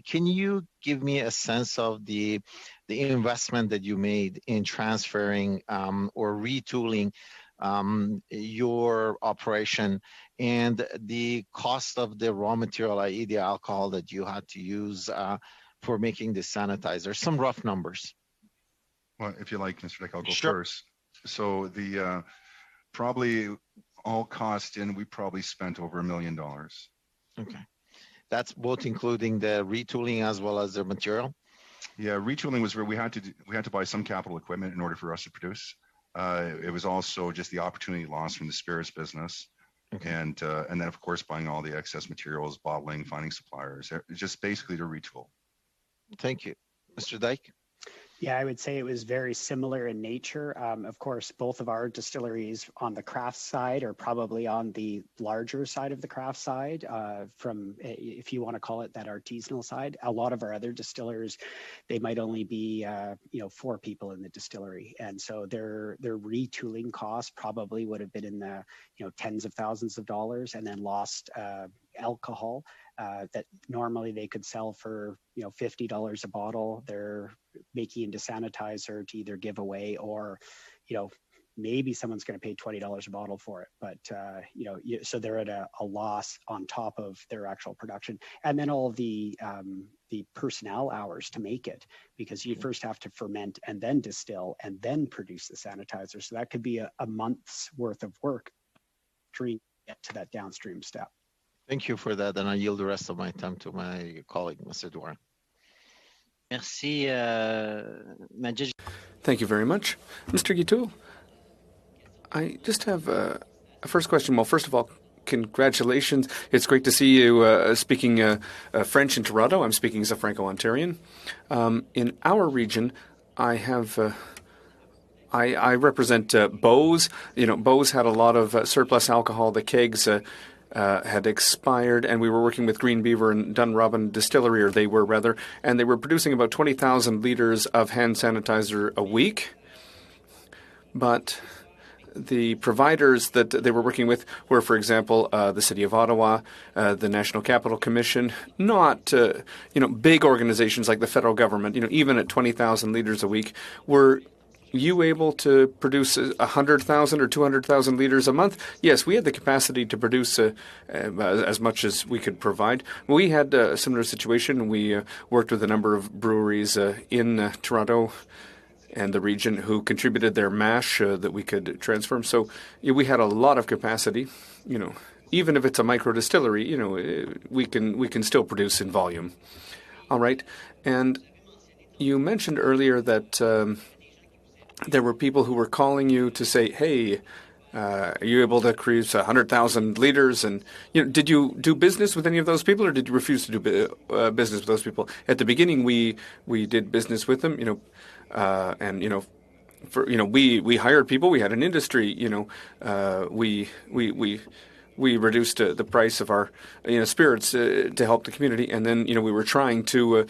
Can you give me a sense of the investment that you made in transferring or retooling your operation, and the cost of the raw material, i.e. the alcohol that you had to use for making the sanitizer? Some rough numbers. Well, if you like, Mr. Dick, I'll go Sure. first. So the probably all cost in, we probably spent over $1 million. Okay. That's both including the retooling as well as the material? Yeah, retooling was where we had to buy some capital equipment in order for us to produce. It was also just the opportunity lost from the spirits business. Okay. And then, of course, buying all the excess materials, bottling, finding suppliers, just basically to retool. Thank you. Mr. Dyke? Yeah, I would say it was very similar in nature. Of course, both of our distilleries on the craft side are probably on the larger side of the craft side, from, if you want to call it that, artisanal side. A lot of our other distillers, they might only be, 4 people in the distillery, and so their retooling costs probably would have been in the, tens of thousands of dollars, and then lost alcohol that normally they could sell for $50 a bottle. They're making into sanitizer to either give away or, maybe someone's going to pay $20 a bottle for it. But so they're at a loss on top of their actual production, and then all of the personnel hours to make it, because you first have to ferment and then distill and then produce the sanitizer. So that could be a month's worth of work to get to that downstream step. Thank you for that, and I yield the rest of my time to my colleague, Mr. Dwyer. Merci, Majid. Thank you very much. Mr. Guiteau, I just have a first question. Well, first of all, congratulations. It's great to see you speaking French in Toronto. I'm speaking as a Franco-Ontarian. In our region, I have... I represent Bose. Bose had a lot of surplus alcohol. The kegs had expired, and we were working with Green Beaver and Dunrobin Distillery, or they were rather, and they were producing about 20,000 liters of hand sanitizer a week. But the providers that they were working with were, for example, the City of Ottawa, the National Capital Commission, not big organizations like the federal government. Even at 20,000 liters a week, were you able to produce 100,000 or 200,000 liters a month? Yes, we had the capacity to produce as much as we could provide. We had a similar situation. We worked with a number of breweries in Toronto and the region who contributed their mash that we could transform. So we had a lot of capacity. Even if it's a micro distillery, we can still produce in volume. All right. And you mentioned earlier that there were people who were calling you to say, hey, are you able to produce 100,000 liters? And did you do business with any of those people, or did you refuse to do business with those people? At the beginning, we did business with them, and we hired people. We had an industry. We reduced the price of our spirits to help the community, and then we were trying to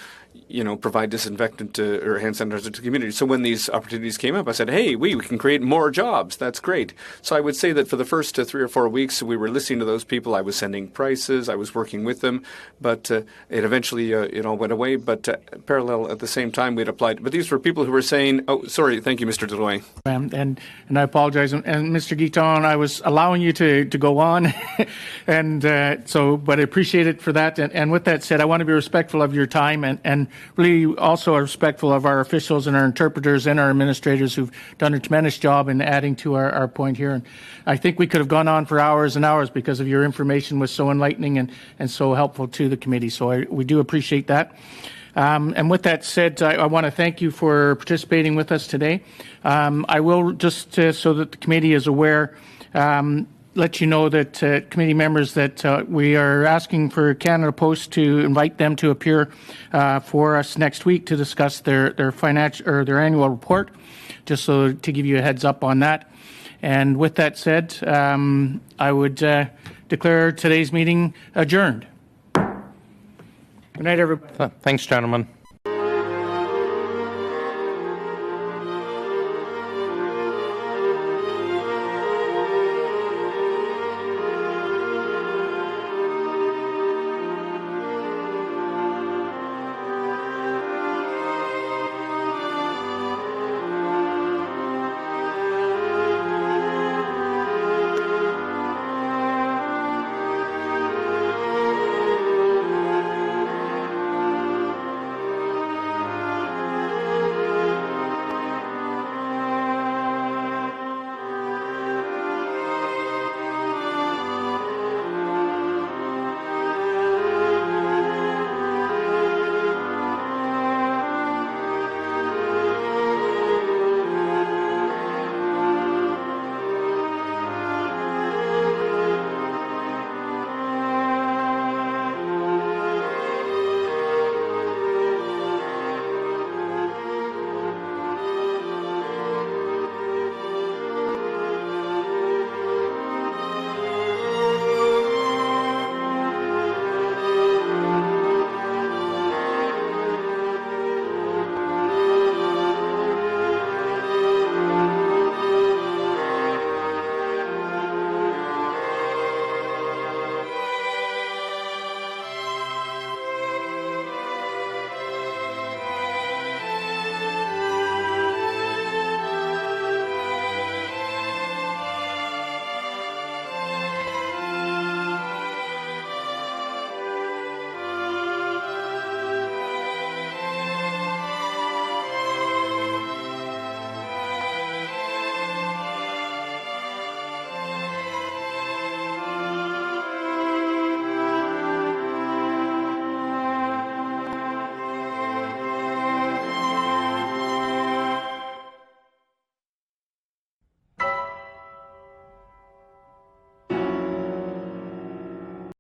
provide disinfectant or hand sanitizer to the community. So when these opportunities came up, I said, hey, we can create more jobs. That's great. So I would say that for the first 3 or 4 weeks, we were listening to those people. I was sending prices. I was working with them. But it eventually, it all went away. But parallel at the same time, we'd applied. But these were people who were saying, oh, sorry, thank you, Mr. Deloy. And I apologize. And Mr. Guiton, I was allowing you to go on. And but I appreciate it for that. And with that said, I want to be respectful of your time and really also respectful of our officials and our interpreters and our administrators who've done a tremendous job in adding to our point here. And I think we could have gone on for hours and hours because of your information was so enlightening and so helpful to the committee. So we do appreciate that. And with that said, I want to thank you for participating with us today. I will just, so that the committee is aware, let you know that committee members that we are asking for Canada Post to invite them to appear for us next week to discuss their financial or their annual report, just so to give you a heads up on that. And with that said, I would declare today's meeting adjourned. Good night, everybody. Thanks, gentlemen.